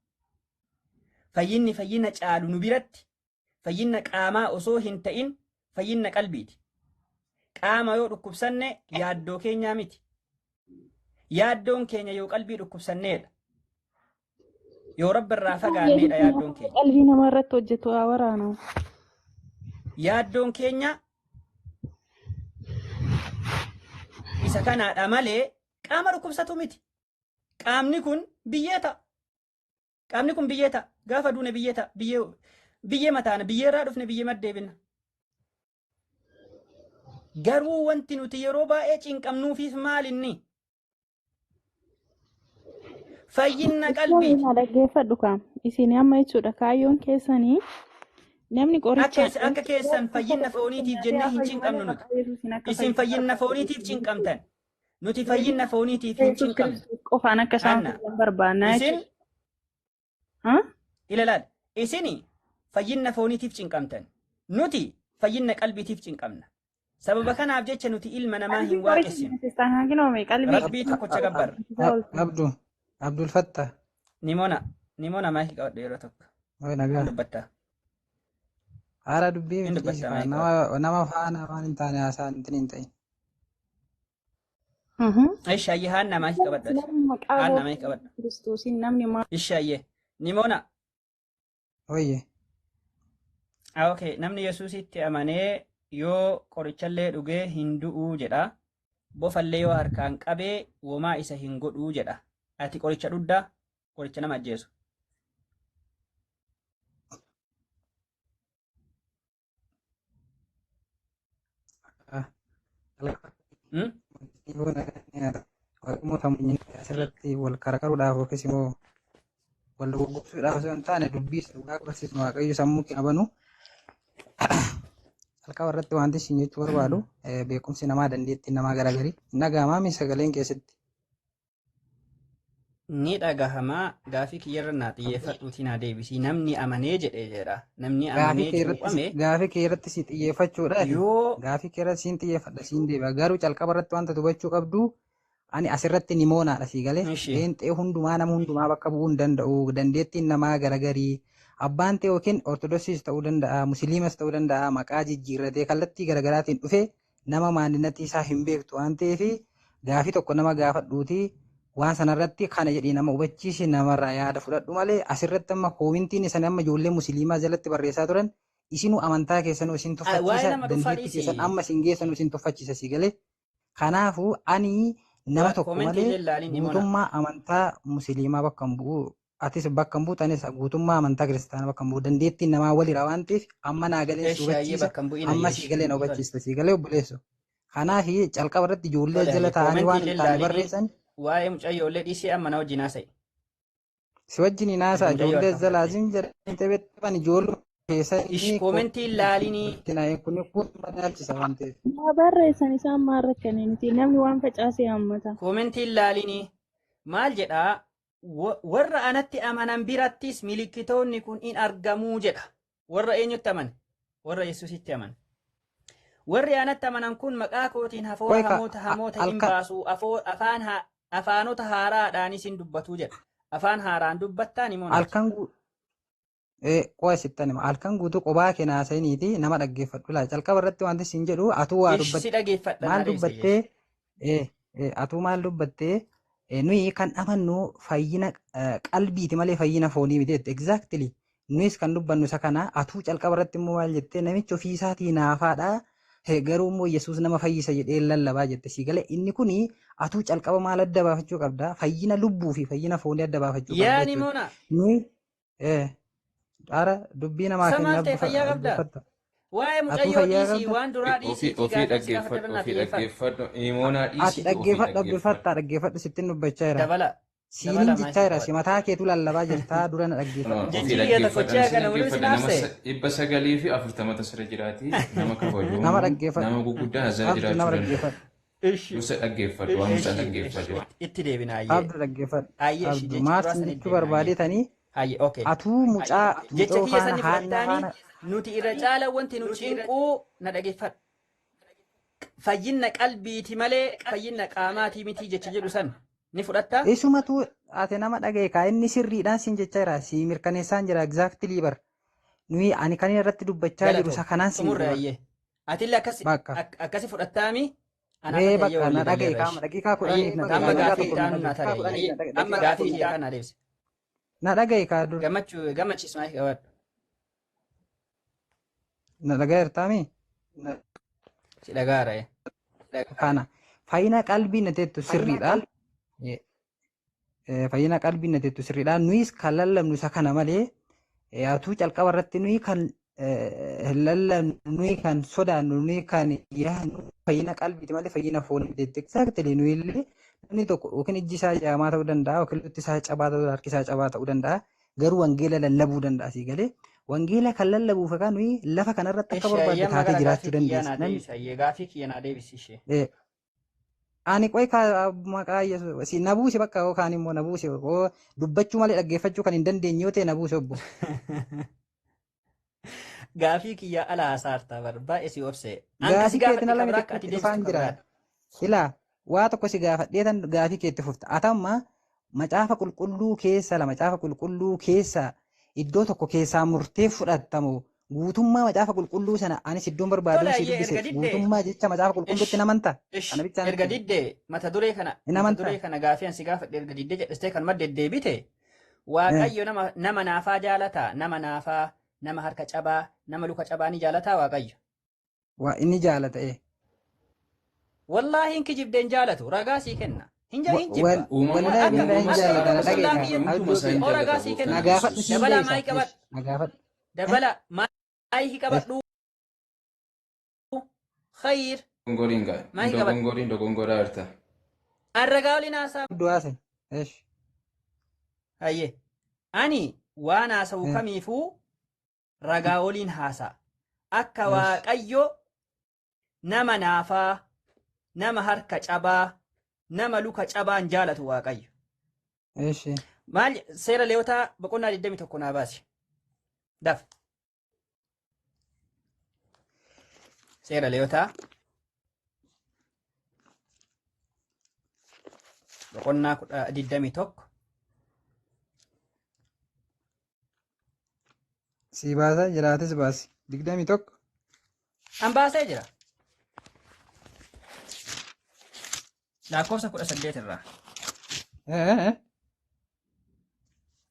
فينا جعلو نبيرت فينا قاما أصوهن تئن فينا قلبيت قاما يو ركب سنة يادو كينيا ميت يادون كينيا يو قلبي ركب سنة yoo rabbi irraa fagaanneedha yaaddoon keenya. Qalbii namaa irratti hojjetu haa waraanu. Yaaddoon keenya isa kanaadha malee qaama dhukkubsatu miti. Qaamni kun biyyee ta'a. Qaamni kun biyyee ta'a. Gaafa duune biyyee ta'a. Biyyee mataana biyyee irraa dhufne biyyee maddeebina. Garuu wanti nuti yeroo baay'ee cinqamnuufiif maal inni? Fayyinna qalbii. Dhaggeeffadhu kaam. Isin amma jechuudha kaayyoon keessanii namni qoricha akka keessan fayyinna fooniitiif jennee hin cinqamnu nuti. Isin fayyinna fooniitiif cinqamtan. Nuti fayyinna fooniitiif hin cinqamnu. Qofaan akka isaan barbaannaa jechuudha. Ilaalaadha. Isin fayyinna fooniitiif cinqamtan. Nuti fayyinna qalbiitiif cinqamna. Sababa kanaaf jecha nuti ilma namaa hin waaqessinu. Rabbii tokkocha gabbarra. Abdul Fattah. Nimona maaki qabadhu yeroo tokko. Nagaa. Dubbatta. Haala dubbii nama faana waan hin taane haasaan hin ta'in. Ishaayyee haanna maaki qabadhu. Haanna maaki qabadhu. Kiristoosiin namni maal. Ishaayyee. Nimona. Oyye. Okay. Namni Yesuusitti amanee yoo qorichallee dhugee hin du'uu jedha. Bofallee yoo harkaan qabee womaa isa hin godhuu jedha. Ati qoricha dhuddaa qoricha nama ajjeesu. Asirratti wal qarqaruudhaaf yookiis immoo wal gurgursuudhaaf osoo hin taane dubbii dhugaa barsiisnu waaqayyo sammuu qabanu halkaa irratti wanti isin jechuu barbaadu beekumsi namaa dandeettii namaa garagarii nagaamaa sagaleen keessatti. Ni dhagahamaa gaafii kiyyarra naa xiyyeeffadhuutii naa deebisii namni amanee jedhee jedha. Namni amanee cuuphame. Gaafii kee irratti si xiyyeeffachuudha. Yoo gaafii kee irratti siin xiyyeeffadha siin deebi'a. Garuu calqaba irratti wanta hubachuu qabdu ani asirratti nimoonaadha si galee. Leenxee hundumaa nama hundumaa bakka bu'uu hin danda'u. Dandeettiin namaa garagarii. Abbaan ta'e yookiin ortodoksiis ta'uu danda'a, musliimas ta'uu danda'a, maqaa jijjiirratee kallattii garagaraatiin dhufee nama maandinatti isaa hin beektu waan ta'eef gaafii tokko nama gaafadhuuti. Waan sanarratti kana jedhee nama hubachiise namarraa yaada fudhadhu malee asirratti amma koomintiin isan amma ijoollee musliimaa jalatti barreessaa turan isinuu amantaa keessanuu isin tuffachiisa dandeettii keessan amma isin geessanuu isin tuffachiisa si galee. Kanaafuu ani nama tokko malee mootummaa amantaa musliimaa bakka hin bu'u atis bakka hin buutanis guutummaa amantaa kiristaanaa bakka hin bu'u dandeettiin namaa walirra waan ta'eef amma naa galee si hubachiisa amma sii galee na hubachiista sii galee obboleessu. Kanaaf calqaba irratti ijoollee jala taa'anii waan hin taane barreessan. Waa'ee mucayyoolee dhiisee amma na wajjin haasa'e. Si wajjin hin haasa'a ijoollee jalaasin jedhanii taphettaban ijoollee keessa Ishi koomentii ilaalinii. kun madaalchisa waan ta'eef. Maa barreessan isaan maal rakkanii miti namni waan facaasee hammata. Koomentii ilaalinii. Maal jedhaa warra anatti amanan birattis milikkitoonni kun in argamuu jedha. Warra eenyutti aman? Warra Yesuusitti aman. Warri anatti amanan kun maqaa kootiin hafuura hamoota hin baasu afaanota haaraadhaanis hin dubbatu jedha. Afaan haaraan dubbattaan immoo halkan qo'asittan halkan guutuu qophaa kee naasaniiti nama dhaggeeffadhu laa calqaba irratti wanti siin jedhu atuu waa dubbatte maal dubbattee atuu maal dubbattee nuyi kan amannu fayyina qalbiiti malee fayyina foonii miti jette exactly nuyis kan dubbannu isa kana atuu calqaba irratti immoo maal jettee namichi ofii isaatii naafaadha garuu immoo Yesuus nama fayyisa jedhee lallabaa jette sii galee inni kuni atuu calqaba maal adda baafachuu qabda fayyina lubbuu fi fayyina foonii adda baafachuu qabda yaani moona nuyi ara dubbii namaa kennaaf fayyaa qabda waa'ee mucayyoo dhiisii waan duraa dhiisii ofii dhaggeeffadhu imoonaa dhiisii dhaggeeffadhu sittin dubbachaa jira siiniin jechaa jira si mataa keetu lallabaa jirtaa dura na dhibba sagalii fi 40 sira jiraati nama kabajuu nama guguddaa hazara jiraachuu danda'a. Musa dhaggeeffadhu waan musa dhaggeeffadhu. Itti deebina abdu dhaggeeffadhu maarsin jechuu barbaadetanii atuu mucaa jecha kiyya sani fudhattaanii nuti irra caala wanti nu cinquu na dhaggeeffadhu. Fayyinna qalbiiti malee fayyinna qaamaatii miti jecha jedhu san ni fudhatta. Isumatu ate nama dhagaye kaa inni sirriidhaan siin jechaa jira si mirkaneessaan jira exactly bar nuyi ani kan irratti dubbachaa jiru isa kanaan siin jira. Atillee akkasi fudhattaami. Bakka na dhagaye kaama daqiiqaa kudhaniif amma gaafii taanu na taa'e amma gaafii kiyya kana deebise. Na dhagaye kaa dur. Gammachiis maayii qabadhu. Na dhagaye hirtaami. Si dhagaara. Kana fayyina qalbii na teettu sirriidhaan. Fayyina qalbii na teettu sirriidhaan nuyis kan lallabnu isa kana malee atuu calqaba irratti nuyi kan lallabnu nuyi kan sodaannu nuyi kan yaadnu fayyina qalbiiti malee fayyina foonii teettu exactly nuyi illee namni tokko yookiin ijji isaa caamaa ta'uu danda'a yookiin lutti isaa cabaa ta'uu harki isaa cabaa ta'uu danda'a garuu wangeela lallabuu danda'a si galee wangeela kan lallabuuf egaa nuyi lafa kanarratti akka barbaadde taatee jiraachuu dandeessa. Gaafii kiyya naa deebisishee. Ani qoy maqaa Yesuus si nabuusi bakka yookaan immoo nabuusi dubbachuu malee dhaggeeffachuu kan hin dandeenye yoo ta'e nabuusi obbo. Gaafii kiyya ala hasaartaa baay'ee si obsee. Gaafii keetiin ala miti dhufaan jira. Ilaa waa tokko si gaafadheetan gaafii keetti fufta. Atamma macaafa qulqulluu keessa macaafa qulqulluu keessa iddoo tokko keessaa murtee fudhatamu guutummaa macaafa qulqulluu sana anis iddoon barbaadu si dubbise guutummaa jecha macaafa qulqulluutti namanta. Erga diddee mata duree kana gaafii ansi gaafadhe erga diddee jedhistee kan madde deebite Waaqayyo nama naafaa jaalataa nama naafaa nama harka cabaa nama luka cabaa ni jaalataa Waaqayyo. Waa inni jaalata Wallaahi inki jibdeen jaalatu ragaa sii kenna. Wallahi billahi hin jaalata ragaa sii kenna. Dabala maayii qabadhu. Dabala maayii qabadhu. Khayr. Dogongoriin dogongoraa jirta. Arragaa waliin haasaa. Du'aase. Hayyee. Ani waan haasa'u kamiifuu ragaa waliin haasaa. Akka Waaqayyo nama naafaa, nama harka cabaa, nama luka cabaan jaalatu Waaqayyo. Maal seera Lewwotaa boqonnaa 21 naa baasi. Daf. Seera Lewwotaa boqonnaa 21. Si baasa jiraatis baasi. 21. An baasee jira. Lakkoofsa 18 irraa.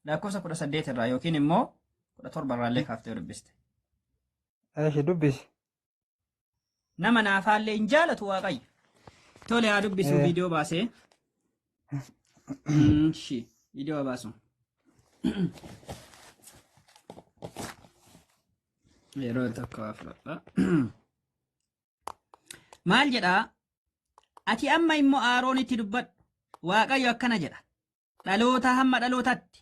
Lakkoofsa 18 irraa yookiin immoo 17 irraallee kaaftee dubbiste. Dubbisi. Nama naafaallee hin jaalatu Waaqayyo. Tole haa dubbisu viidiyoo baasee. Viidiyoo baasu. yeroo tokko afradha. Maal jedhaa? Ati amma immoo Aaroonitti dubbadhu. Waaqayyo akkana jedha. Dhaloota hamma dhalootatti.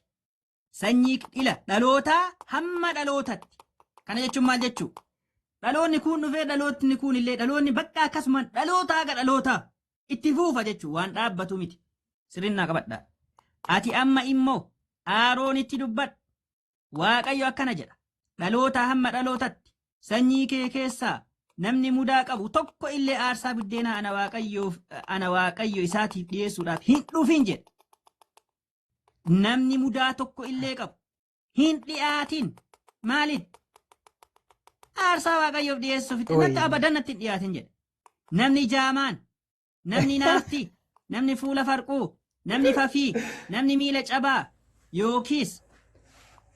Sanyii dhila dhalootaa hamma dhalootatti. Kana jechuun maal jechuu? Dhaloonni kun dhufee dhalootni kun illee dhaloonni bakka akkasumaan dhalootaa haga dhalootaa itti fuufa jechuu waan dhaabbatu miti. Sirrinnaa qabadhaa. Ati amma immoo Aaroonitti dubbadhu. Waaqayyo akkana jedha. Dhaloota hamma dhalootatti sanyii kee keessaa namni mudaa qabu tokko illee aarsaa biddeenaa ana waaqayyo isaatiif dhiyeessuudhaaf hin dhufin jedha. Namni mudaa tokko illee qabu hin dhiyaatin maaliin? Aarsaa waaqayyoof dhiyeessuuf itti natti abadan natti hin dhiyaatin jedha. Namni jaamaan, namni naafti, namni fuula farquu, namni fafii, namni miila cabaa yookiis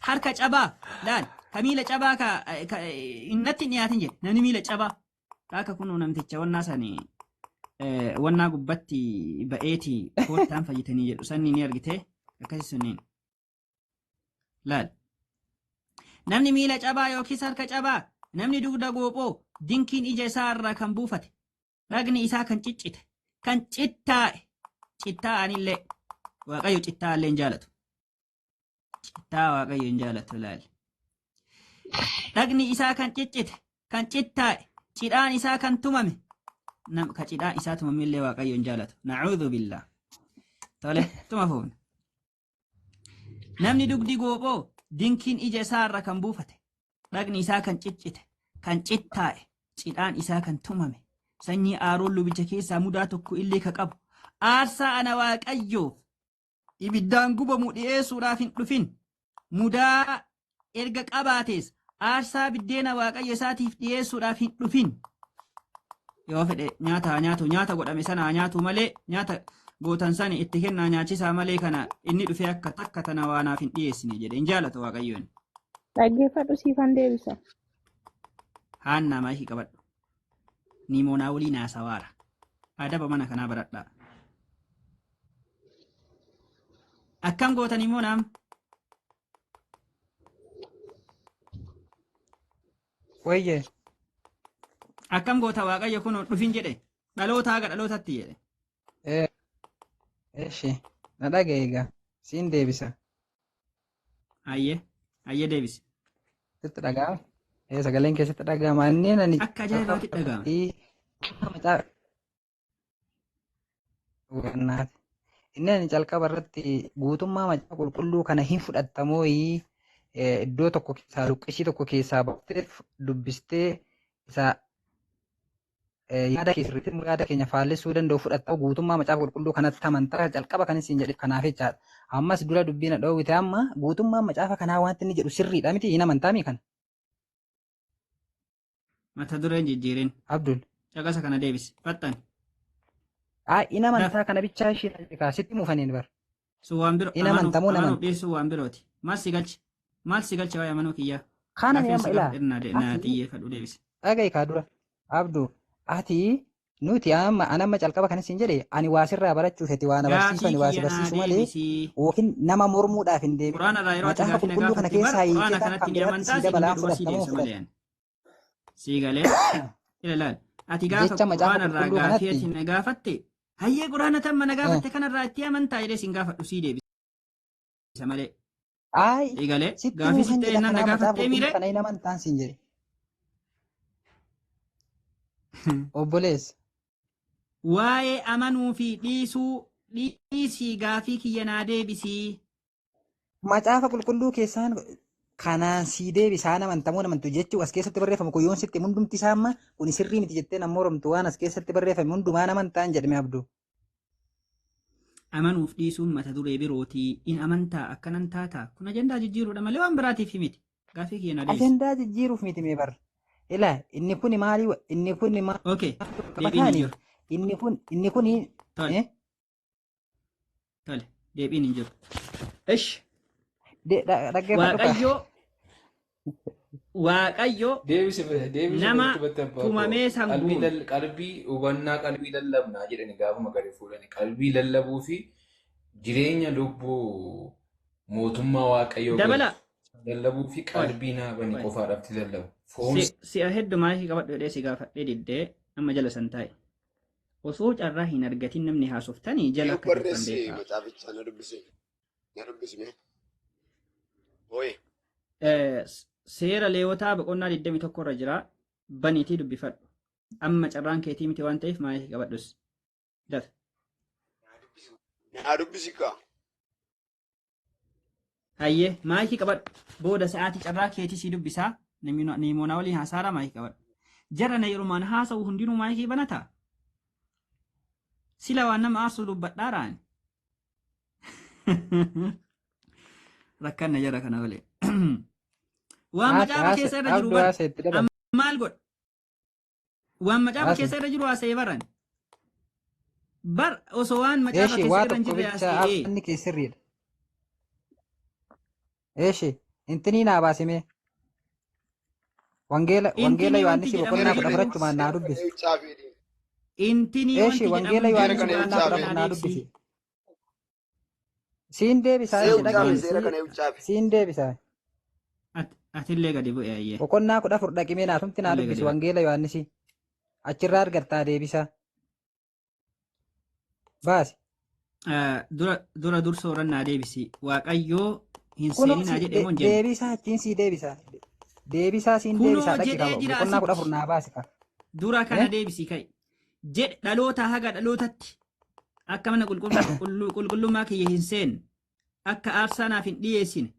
harka cabaa laal ka miila cabaa natti hin dhiyaatin jedha. Namni miila cabaa akka kunuu namticha wannaa sanii wannaa gubbatti ba'eetii koottaan fayyitanii jedhu sanni ni argitee akkasii sunniin laal. Namni miila cabaa yookiis harka cabaa, namni dugda goophoo, dinkiin ija isaa irraa kan buufate, dhagni isaa kan ciccite, kan cittaa'e, cittaa'anillee waaqayyo cittaa'allee hin jaalatu. Cittaa waaqayyo hin jaalatu laali. Dhagni isaa kan ciccite, kan cittaa'e, cidhaan isaa kan tumame, ka cidhaa isaa tumamillee waaqayyo hin jaalatu. Nacuudhu billaa. Tole, tuma fuufna. Namni dugdi goophoo, dinkiin ija isaa irra kan buufate, dhagni isaa kan ciccite, kan cittaa'e, cidhaan isaa kan tumame, sanyii Aaroon lubicha keessaa mudaa tokko illee ka qabu, aarsaa ana waaqayyoof ibiddaan gubamu dhi'eessuudhaaf hin dhufin, mudaa erga qabaatees aarsaa biddeena waaqayyo isaatiif dhi'eessuudhaaf hin dhufin. Yoo fedhe nyaata godhame sana nyaatu malee nyaata gootan sani itti kennaa nyaachisaa malee kana inni dhufee akka takka tana waanaaf hin dhiyeessine jedhe hin jaalatu waaqayyoon. Dhaggeeffadhu siifan deebisa. Haannaa maayii qabadhu. Niimoonaa waliin haasawaara. Adaba mana kanaa baradhaa. Akkam gootan immoo naam? Wayye. Akkam goota waaqayyo kun dhufin jedhe dhaloota haga dhalootatti jedhe. Eshi na dhagaye egaa siin deebisa. Ayyee deebisi. Sitti dhaga'ama? Sagaleen keessatti dhaga'ama. Inneen ani akka ajaa'ibaatti dhaga'ama. Inni ani calqaba irratti guutummaa macaafa qulqulluu kana hin fudhattamoo iddoo tokko keessaa luqqishii tokko keessaa baaftee dubbistee isa yaada keenya faallessuu danda'u fudhattamu guutummaa macaafa qulqulluu kanatti amantaa calqaba kan isin jedhe kanaaf jechaadha. Ammas dura dubbiin dhoowwite amma guutummaa macaafa kanaa wanti inni jedhu sirriidha miti hin amantaami kana. Mata dureen jijjiirin. Abdul. Caqasa kana deebisi. Fattan. In amantaa kana bichaa ishee sitti muufaniin bar. Suwaan biroo. In amantamuu naman. Amanuu dhiyeessuu waan birooti. Maal si galche? Maal si galche waa'ee amanuu kiyyaa? Kana ni amma ilaa. Na xiyyeeffadhu deebisi. Dhaga'i kaa dura. Abdul. Ati nuti amma calqaba kan isin jedhe ani waasirraa barachuuf itti waan barsiisu ani waasi barsiisu malee yookiin nama mormuudhaaf hin deebi'u. Macaafa qulqulluu kana keessaa hiikee kan biratti dabalaa fudhatamu fudhata. Siigalee ilaalaal ati gaafa quraanarraa gaafii ati na gaafatte hayyee quraana tan mana gaafatte kanarraa itti amantaa jedhee sin gaafadhu sii deebisa malee. Siigalee gaafii sitti eennan na gaafattee miire. Kana hin amantaan siin jedhe. Obboleessa. Waa'ee amanuu fi dhiisii gaafii kiyya naa deebisii. Macaafa qulqulluu keessaan kanaan sii deebisaan amantamuu namantu jechuun as keessatti barreeffame kun yoon sitti hundumti isaa amma kun sirrii miti jettee nama moromtu waan as keessatti barreeffame hundumaan amantaan jedhame abduu. Amanuuf dhiisuun mata duree birootii in amantaa akkanan taataa kun ajandaa jijjiiruudha malee waan biraatiif miti gaafii kiyya naa deebisi. Ajandaa jijjiiruuf miti mee barra. Ilaa inni kun maali inni kun maali? Okay deebiin hin jiru. Inni kun tole deebiin hin jiru. Ish. Waaqayyo nama tumamee sanguun qalbii hubannaa qalbii lallabnaa jedhani gaafuma gadi fuudhani qalbii lallabuu fi jireenya lubbuu mootummaa waaqayyoo dabala galchu lallabuu fi qalbii naa bani qofaadhaaf lallabu. Foon si'a hedduu maayikii qabadhu jedhee si gaafadhee diddee amma jala san taa'e. Osoo carraa hin argatin namni haasoftanii jala akka turtan beekaa. Macaaficha na dubbisne. Hooyi. Seera Leewotaa boqonnaa 21 irra jira. Baniitii dubbifadhu. Amma carraan keetii miti waan ta'eef maayikii qabadhus. Dafe. Na dubbisikaa. Hayyee maayikii qabadhu. Booda sa'aatii carraa keetii si dubbisaa. Nimoonaa waliin haasaara maayikii qabadhu. Jarra na yerumaan haasa'u hundinuu maayikii banataa. Sila waan nama aarsuu dubbadhaaraan. Rakkanna jara kana malee. Waan macaafa keessa irra jiru maal godha? Waan macaafa keessa irra jiru haasa'ee baran. Bar osoo waan macaafa keessa irra hin jirre haasa'ee. Inni keessirriidha. Eeshi intini naa baasimee. Wangeela Yohaannis boqonnaa 14 naa dubbisi. Intini Eeshi wangeela Yohaannis boqonnaa 14 naa dubbisi. Siin deebisaa siin deebisaa. Atillee gadi bu'e ayyee. Boqonnaa 14 dhaqimee naasumti naa dubbisi wangeela Yohaannis. Achirraa argattaa deebisaa. Baasi. Dura dursooran naa deebisi. Waaqayyoo hin seeninaa jedhee moo hin jenne? Deebisaa achiin sii deebisaa. Deebisaa siin deebisaa dhaqi qaba. Boqonnaa 14 naa baasi qaba. Dura kana deebisii kai. Jedhe dhaloota haga dhalootatti akka mana qulqullummaa kiyya hin seenne akka aarsaa naaf hin dhiyeessine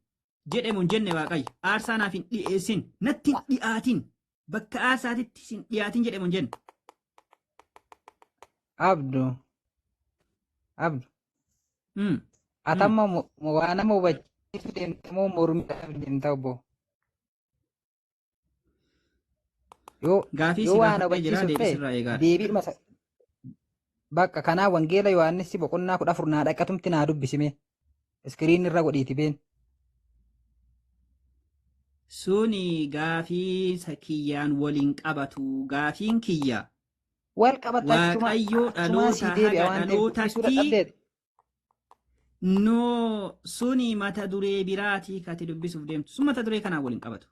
jedhe mun jenne Waaqayyo aarsaa naaf hin dhiyeessin natti hin dhiyaatin bakka aarsaatitti hin dhiyaatin jedhe mun jenne. Abdu. Atamma waa nama hubachiisu deemtamoo mormiidhaaf deemta obbo. Yoo waan hubachiisuuf ta'e deebiidhuma bakka kanaa wangeela Yohaannis boqonnaa 14 naa dhaqatumti naa dubbisime. Iskiriin irra godhiiti been. Suni gaafii kiyyaan waliin qabatu gaafiin kiyya. Wal qabatachuma. Waaqayyoo dhaloota haga dhalootatti. No suni mata duree biraatii kati dubbisuuf deemtu. Sun mata duree kanaan waliin qabatu.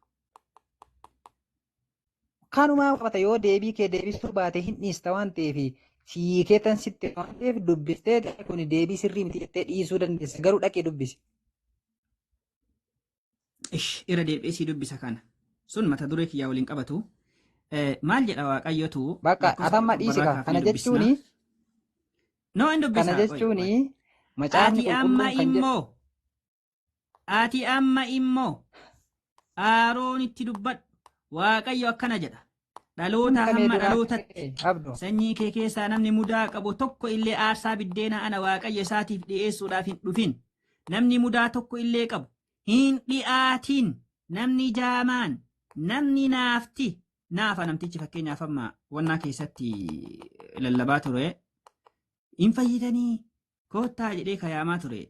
Kanumaa qabata yoo deebii kee deebisuu baate hin dhiista waan ta'eef fiikeetan sitti waan ta'eef dubbistee kun deebii sirrii miti jettee dhiisuu dandeessa garuu dhaqee dubbisi. Irra deebi'ee si dubbisa kana. Sun mata duree kiyyaa waliin qabatu. Maal jedha Waaqayyotu. Bakka atamma dhiisika kana jechuuni. No hin dubbisa. Kana jechuuni macaafni qulqulluun kan jedhu. Ati amma immoo Aaroon itti dubbadhu. Waaqayyo akkana jedha. Dhaloota hamma dhalootatti sanyii kee keessaa namni mudaa qabu tokko illee aarsaa biddeena ana Waaqayyo isaatiif dhiyeessuudhaaf hin dhufin. Namni mudaa tokko illee qabu hin dhiyaatin. Namni jaamaan namni naafti. Naafa namtichi fakkeenyaaf amma wannaa keessatti lallabaa ture. Hin fayyidanii koottaa jedhee kayaamaa ture.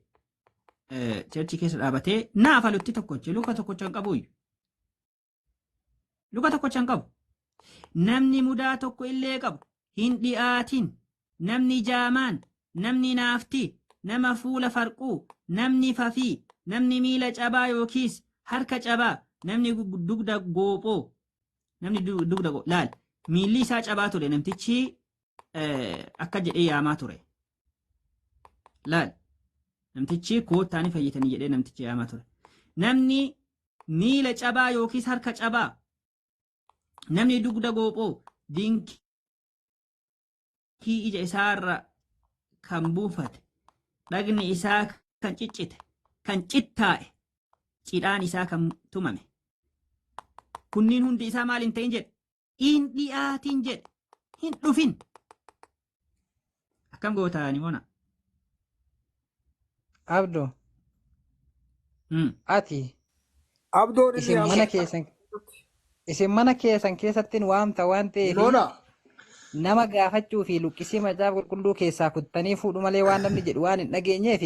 Cherchi keessa dhaabatee naafa lutti tokkochi luka tokkocha hin qabuuyyu. Luka tokkocha hin qabu. Namni mudaa tokko illee qabu hin dhiyaatin. Namni jaamaan, namni naafti, nama fuula farquu, namni fafii, namni miila cabaa yookiis harka cabaa, namni dugda goophoo, namni dugda laal. Miilli isaa cabaa ture namtichi akka jedhee yaamaa ture. Laal. Namtichi koottaani fayyitanii jedhee namtichi yaamaa ture. Namni miila cabaa yookiis harka cabaa. Namni dugda goophoo dinkii ija isaarra kan buufate dhagni isaa kan ciccite kan cittaa'e cidhaan isaa kan tumame kunniin hundi isaa maal hin ta'in jedhe hin dhiyaatin jedhe hin dhufin akkam gootaani bona Abdo ati Abdoon isin mana keessan keessatti waamta waan ta'eef nama gaafachuu fi luqqisii macaafa qulqulluu keessaa kuttanii fuudhu malee waan namni jedhu waan hin dhageenyeef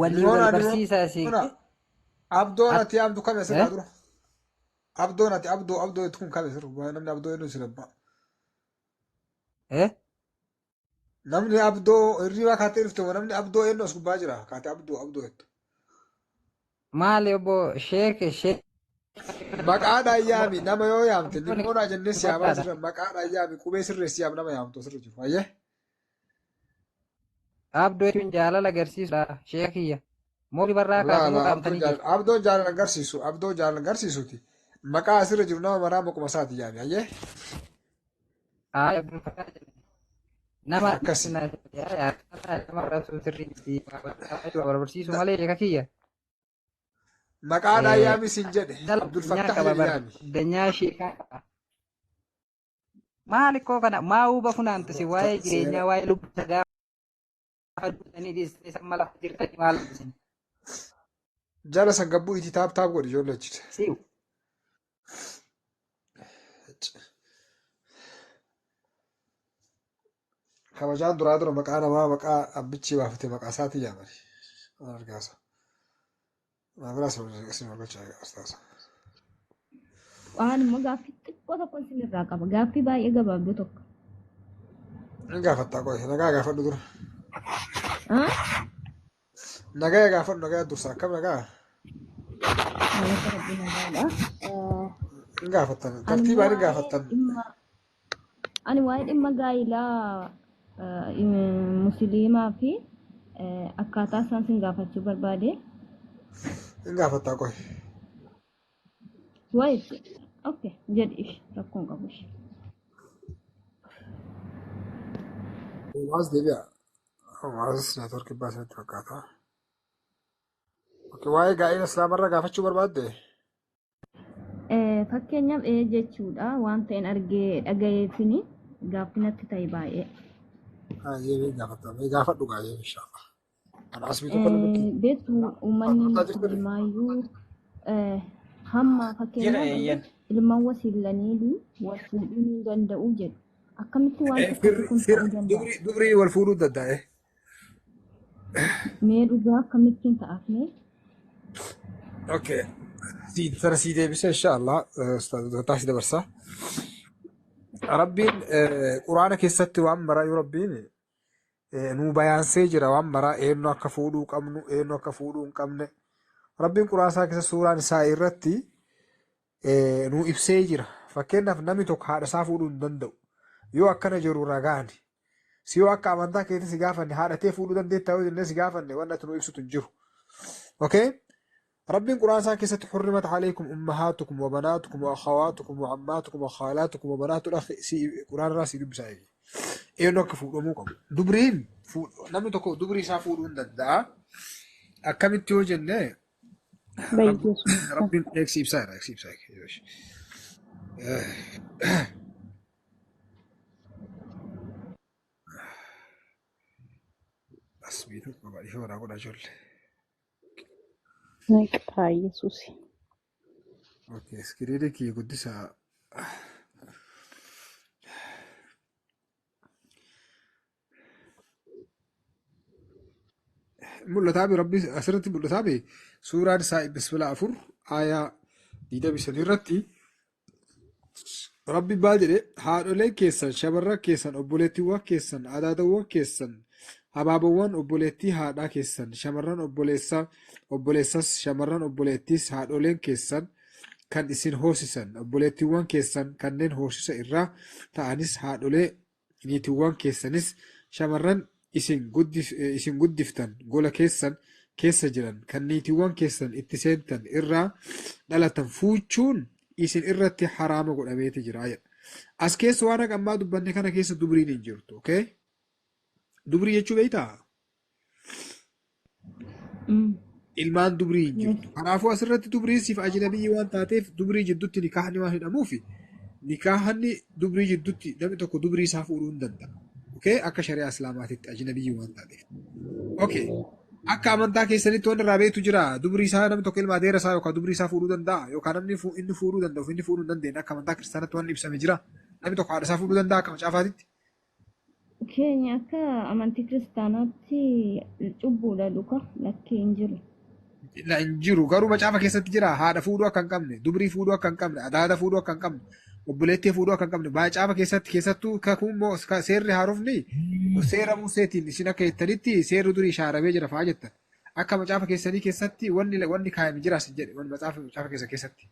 waliin wal barsiisaa si. Abdoon ati abdu kame sirraa dura. Abdoon ati abdoo kun kame sirraa namni abdoo eenyu sirraa. Namni abdoo hirriba kaatee dhufte namni abdoo eenyu as gubbaa jira kaatee abdoo jettu. Maali obbo Sheek Maqaadhaan yaami nama yoo yaamte limmoodhaa jennee siyaamaa sirra maqaadhaan yaami qubee sirreessi yaam nama yaamtu sirra jiru. Wayyee. Abdoo jechuun jaalala agarsiisudha sheekiyya. Mooli barraa kaasuu dhaamtanii jiru. Abdoon jaalala agarsiisu abdoon jaalala agarsiisuti. Maqaa asirra jiru nama maraa maquma isaati yaami. Wayyee. Nama akkasi. nama raasuu sirriitti barbaarsiisu malee sheekiyya. Maqaadhaan yaami sin jedhe. Abdul Fattah jedhe yaami. Danyaa sheekaa qaba. Maali koo kana maa huba funaantasi waa'ee jireenyaa waa'ee lubbuta gaafa duutanii dhiistee san mala jirtanii maal dhiisin. Jala san gabbuu iti taap taap godhi ijoollee jira. Si'u. Kabajaan duraa dura maqaa namaa maqaa abbichi baafate maqaa isaatii yaamani. Argaasa. Maabiraas isin hordofaa astaasa. Waan immoo gaaffii xiqqoo tokko isinirraa qaba. Gaaffii baay'ee gabaabduu tokko. Ni gaafattaa qoy nagaa gaafadhu dura. Nagaa gaafadhu nagaa dursa akkam nagaa. Ni gaafattan tartiibaan ni gaafattan. Ani waa'ee dhimma gaa'ilaa musliimaa fi akkaataa isaan sin gaafachuu barbaade. Ni gaafattaa qoy. Waa'ee okay jedhi rakkoon qabu. Waas deebi'a. Waas neetworkii baasatti fakkaata. Waa'ee gaa'ila islaamarraa gaafachuu barbaadde? Fakkeenyaaf jechuudha waan ta'een argee dhagayeefini gaaffii natti ta'e baay'ee. Yeemee gaafatame gaafadhu gaa'ee inshaAllah. Ana asbii tokko namatti. Beektu uummanni muslimaayyuu hamma fakkeenyaaf ilmaan wasiilanii wal fuudhuu ni danda'u jedhu. Akkamitti waan tokko kun ta'uu danda'a? Dubrii wal fuudhuu danda'e. Mee dhugaa akkamittiin ta'afne? Okay. Sana sii deebisa inshaAllah. Taasii dabarsa. Rabbiin quraana keessatti waan maraa yoo rabbiin nuu bayaansee jira waan maraa eenyu akka fuudhuu qabnu eenyu akka fuudhuu hin qabne. Rabbiin quraana isaa keessa suuraan isaa irratti nuu ibsee jira. Fakkeenyaaf namni tokko haadha isaa fuudhuu hin danda'u. Yoo akkana jiru ragaani. Si yoo akka amantaa keetti si gaafanne haadhatee fuudhuu dandeettaa yoo jennee si gaafanne waan ati nuu ibsutu hin jiru. Okay? ربي القرآن ساكي حرمت عليكم أمهاتكم وبناتكم وأخواتكم وعماتكم وخالاتكم وبنات الأخ قرآن راسي دب سايقي إيه نوك فوقموكم دبرين نمي تكو دبري سافورون دندا أكمل تيوجن ربي يكسيب سايق أسبيتك ما بعرف ولا أقول أجل Naqaa Yesuusi. Okay, iskiriirri kiyya guddisaa. Mul'ataa bi rabbi asirratti mul'ataa bi suuraan isaa bismillah 4 aayaa 23 irratti rabbi maal jedhe haadholeen keessan shamarran keessan obboleettiiwwan keessan adaadawwan keessan Abaabawwan obboleettii haadhaa keessan shamarran obboleessas shamarran obboleettiis haadholeen keessan kan isin hoosisan obboleettiiwwan keessan kanneen hoosisa irraa ta'anis haadholee niitiiwwan keessanis shamarran isin guddiftan gola keessan keessa jiran kan niitiiwwan keessan itti seentan irraa dhalatan fuuchuun isin irratti haraama godhameeti jira. As keessa waan ammaa dubbanne kana keessa dubriin hin jirtu. Okay? Dubrii jechuu beektaa? Ilmaan dubrii hin jirtu. Kanaafuu asirratti dubrii siif ajnabii waan taateef dubrii jidduutti nikaahni waan hidhamuuf nikaahni dubrii jidduutti namni tokko dubrii isaa fuudhuu hin danda'a. Okay? Akka shari'aa islaamaatitti ajnabii waan taateef. Okay. Akka amantaa keessanitti waan irraa beektu jira. Dubrii isaa namni tokko ilmaa deera isaa yookaan dubrii isaa fuudhuu danda'a yookaan namni inni fuudhuu danda'u inni fuudhuu hin dandeenye akka amantaa kiristaanaatti waan ibsame jira. Namni tokko haadha isaa fuudhuu danda'a akka macaafaatitti. Keenya akka amantii kiristaanaatti cubbuudha dhuka lakkee hin jiru. Hin jiru garuu macaafa keessatti jira haadha fuudhuu akka hin qabne dubrii fuudhuu akka hin qabne adaada fuudhuu akka hin qabne obboleettii fuudhuu akka hin qabne macaafa keessattuu kakuummoo seerri haarofni seera Museetiin isin akka jettanitti seerri durii shaaramee jira fa'aa jettan. akka macaafa keessanii keessatti wanni kaayame jiraas jedhe wanni macaafa keessa keessatti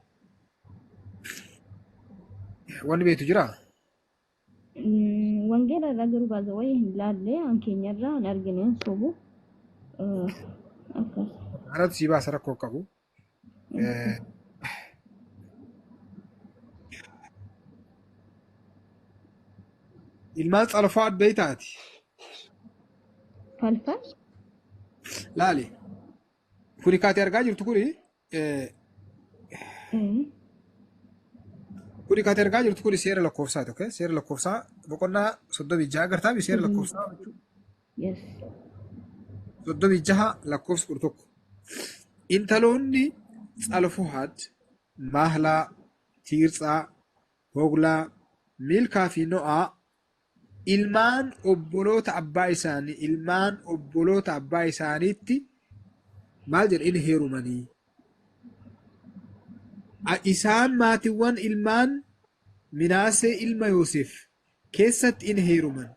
wanni beektu jira. Wangeela irraa garuu baasa wayii hin laalle an keenya irraa hin argine hin sobu akkas. Anatu sii baasa rakkoo qabu. Ilmaan Tsalfo'aad beeytaati. Falfal? Laali. Kuni kaatee argaa jirtu kuni kuni kaatee argaa jirtu kuni seera lakkoofsaati. Okay? Seera lakkoofsaa boqonnaa 36 agartaa seera lakkoofsaa jechuudha. Yes. 36 lakkoofsa 11. Intaloonni Tsalfo'aad Mahlaa, Tiirsaa, Hoglaa, Milkaa fi No'aa ilmaan obboloota abbaa isaaniitti maal jedha inni heerumanii. Isaan maatiiwwan ilmaan Minaasee ilma Yoosef keessatti in heeruman.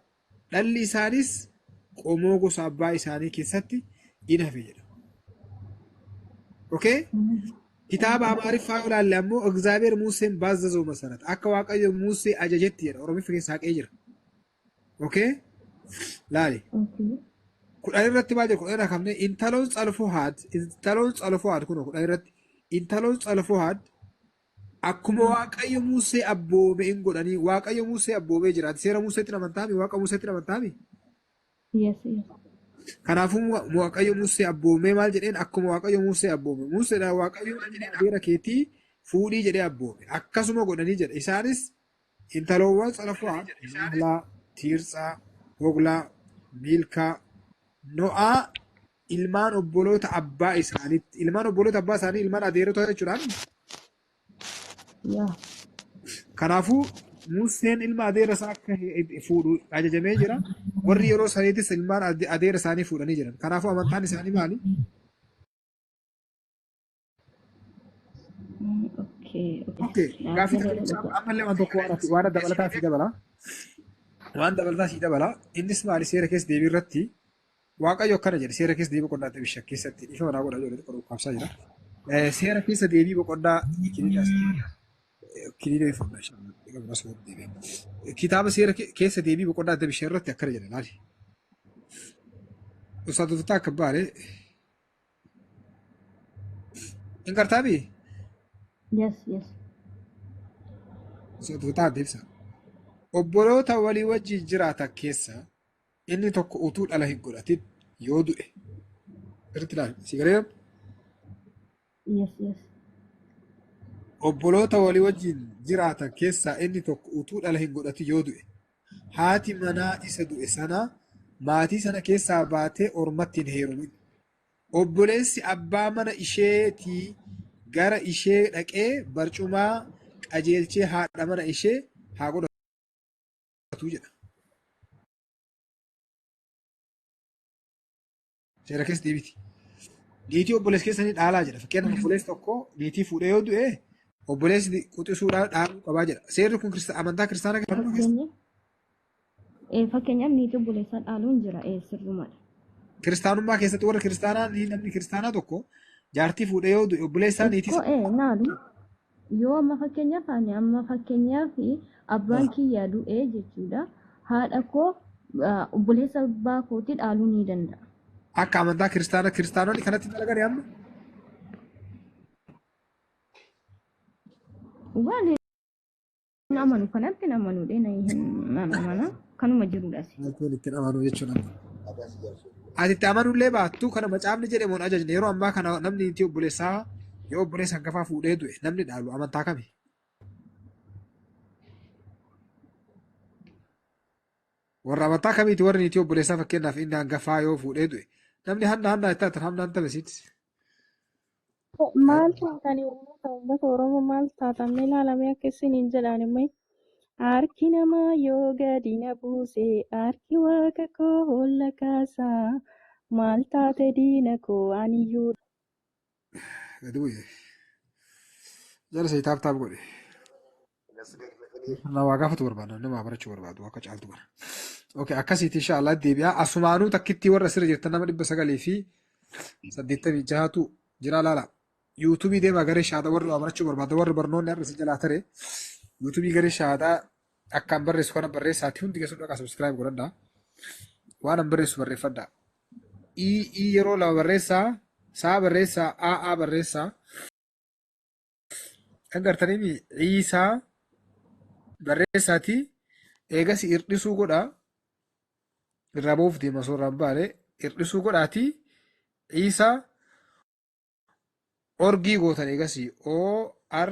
Dhalli isaanis qomoo gosa abbaa isaanii keessatti in hafe jedha. Okay? Kitaaba Amaariffaa yoo ilaalle ammoo Egzaabeer Museen baazzazoo masarat akka Waaqayyo Musee ajajetti jedha. Oromiffa keessa haqee jira. Okay? Laali. Kudhan irratti maal jedha kudhan irraa kafnee intaloon Tsalfo'aad kun kudhan irratti intaloon Tsalfo'aad akkuma Waaqayyo Musee abboome in godhanii Waaqayyo Musee abboomee jiraati. Seera Museetti amantaami? Waaqa Museetti amantaami? Yes. Kanaafuu Waaqayyo Musee abboomee maal jedheen akkuma Waaqayyo Musee abboome. Museedhaan Waaqayyo adeera keetii fuudhii jedhee abboome. Akkasuma godhanii jedha. Isaanis intaloowwan Tsalfo'aad Mahlaa, Tiirsaa, Hoglaa, Milkaa, No'aa ilmaan obboloota abbaa isaaniitti. Ilmaan obboloota abbaa isaanii ilmaan adeerota jechuudhaan. Kanaafuu Museen ilma adeera isaa akka fuudhu ajajamee jira. Warri yeroo saniitis ilmaan adeera isaanii fuudhanii jiran. Kanaafuu amantaan isaanii maali? Gaaffii ammallee waan tokko waan dabalataa fi dabala. Waan dabalataa si dabala. Innis maali seera keessa deebii irratti Waaqayyo akkana jedhe seera keessa deebii boqonnaa xibisha keessatti ifa manaa godha jedhu qoruu qabsaa jira. Seera keessa deebii boqonnaa kitaaba seera keessa deebii boqonnaa xibisha irratti akkana jedhe laali. Ustaatota akka baale hin gartaabii? Yes. Ustaatota adda ibsa. Obboloota walii wajjin jiraatan keessa inni tokko utuu dhala hin godhatin yoo du'e. Irratti ilaali. Si galee? Yes. Obboloota walii wajjin jiraatan keessaa inni tokko utuu dhala hin godhatin yoo du'e. Haati manaa isa du'e sana maatii sana keessaa baatee ormatti hin heerumin. Obboleessi abbaa mana isheetii gara ishee dhaqee barcumaa qajeelchee haadha mana ishee haa godhatu jedha. Seera keessa deebiti. Niitii obboleessa keessanii dhaalaa jedha. Fakkeenyaaf obboleessi tokko niitii fuudhee yoo du'e obboleessi quxisuudhaan dhaaluu qabaa jedha. Seerri kun amantaa kiristaanaa keessatti. Fakkeenyaaf niitii obboleessaa dhaaluun jira sirrumadha. Kiristaanummaa keessatti warra kiristaanaa namni kiristaanaa tokko jaartii fuudhee yoo du'e obboleessaa niitii. Naalu yoo amma fakkeenyaaf abbaan kiyyaa du'ee jechuudha. Haadha koo obboleessa abbaa kootii dhaaluu ni danda'a. Akka amantaa kiristaanonni kanatti dalaganii amma? Waan hin amanu kanatti hin amanuudhe namana kanuma jiruudhaas. Ittiin amanuu jechuun amma. Ati itti amanuullee baattu kana macaafni jedhe moo ajajne yeroo ammaa kana namni niitii obboleessaa yoo obboleessa hangafaa fuudhee du'e namni dhaalu amantaa kami? Warra amantaa kamiiti warri niitii obboleessaa fakkeenyaaf inni hangafaa yoo fuudhee du'e namni hanna itti hamnaan taphisiiti. Maal taatanii uummata Oromoo maal taatamee ilaalamee akka isiniin jedhaan immoo harki namaa yoo gadi na buuse harki waaqa koo holla kaasaa maal taate diina koo aniyyuu. Gadi bu'e. Jala sayitaaf taap godhe. Nama gaafatu barbaada nama barachuu barbaadu akka caaltu bara. Okay, akkasitti inshallah deebi'aa asumaanuu takkitti warra asirra jirtan nama 900 fi 86 jira laala. YouTube deemaa garee shaadaa warri waa barachuu barbaada warri barnoonni har'a si jalaa tare. YouTube garee shaadaa akkaan barreessu kana barreessaati hundi keessatti dhaqa subscribe godhadhaa. Waan an barreessu barreeffadhaa. I yeroo lama barreessaa, saa barreessaa, A barreessaa. Kan gartanii Iisaa barreessaati. Eegas hirdhisuu godhaa. Irraa boof deema soorraan baale hirdhisuu godhaati. Iisaa orgii gootan eegas OR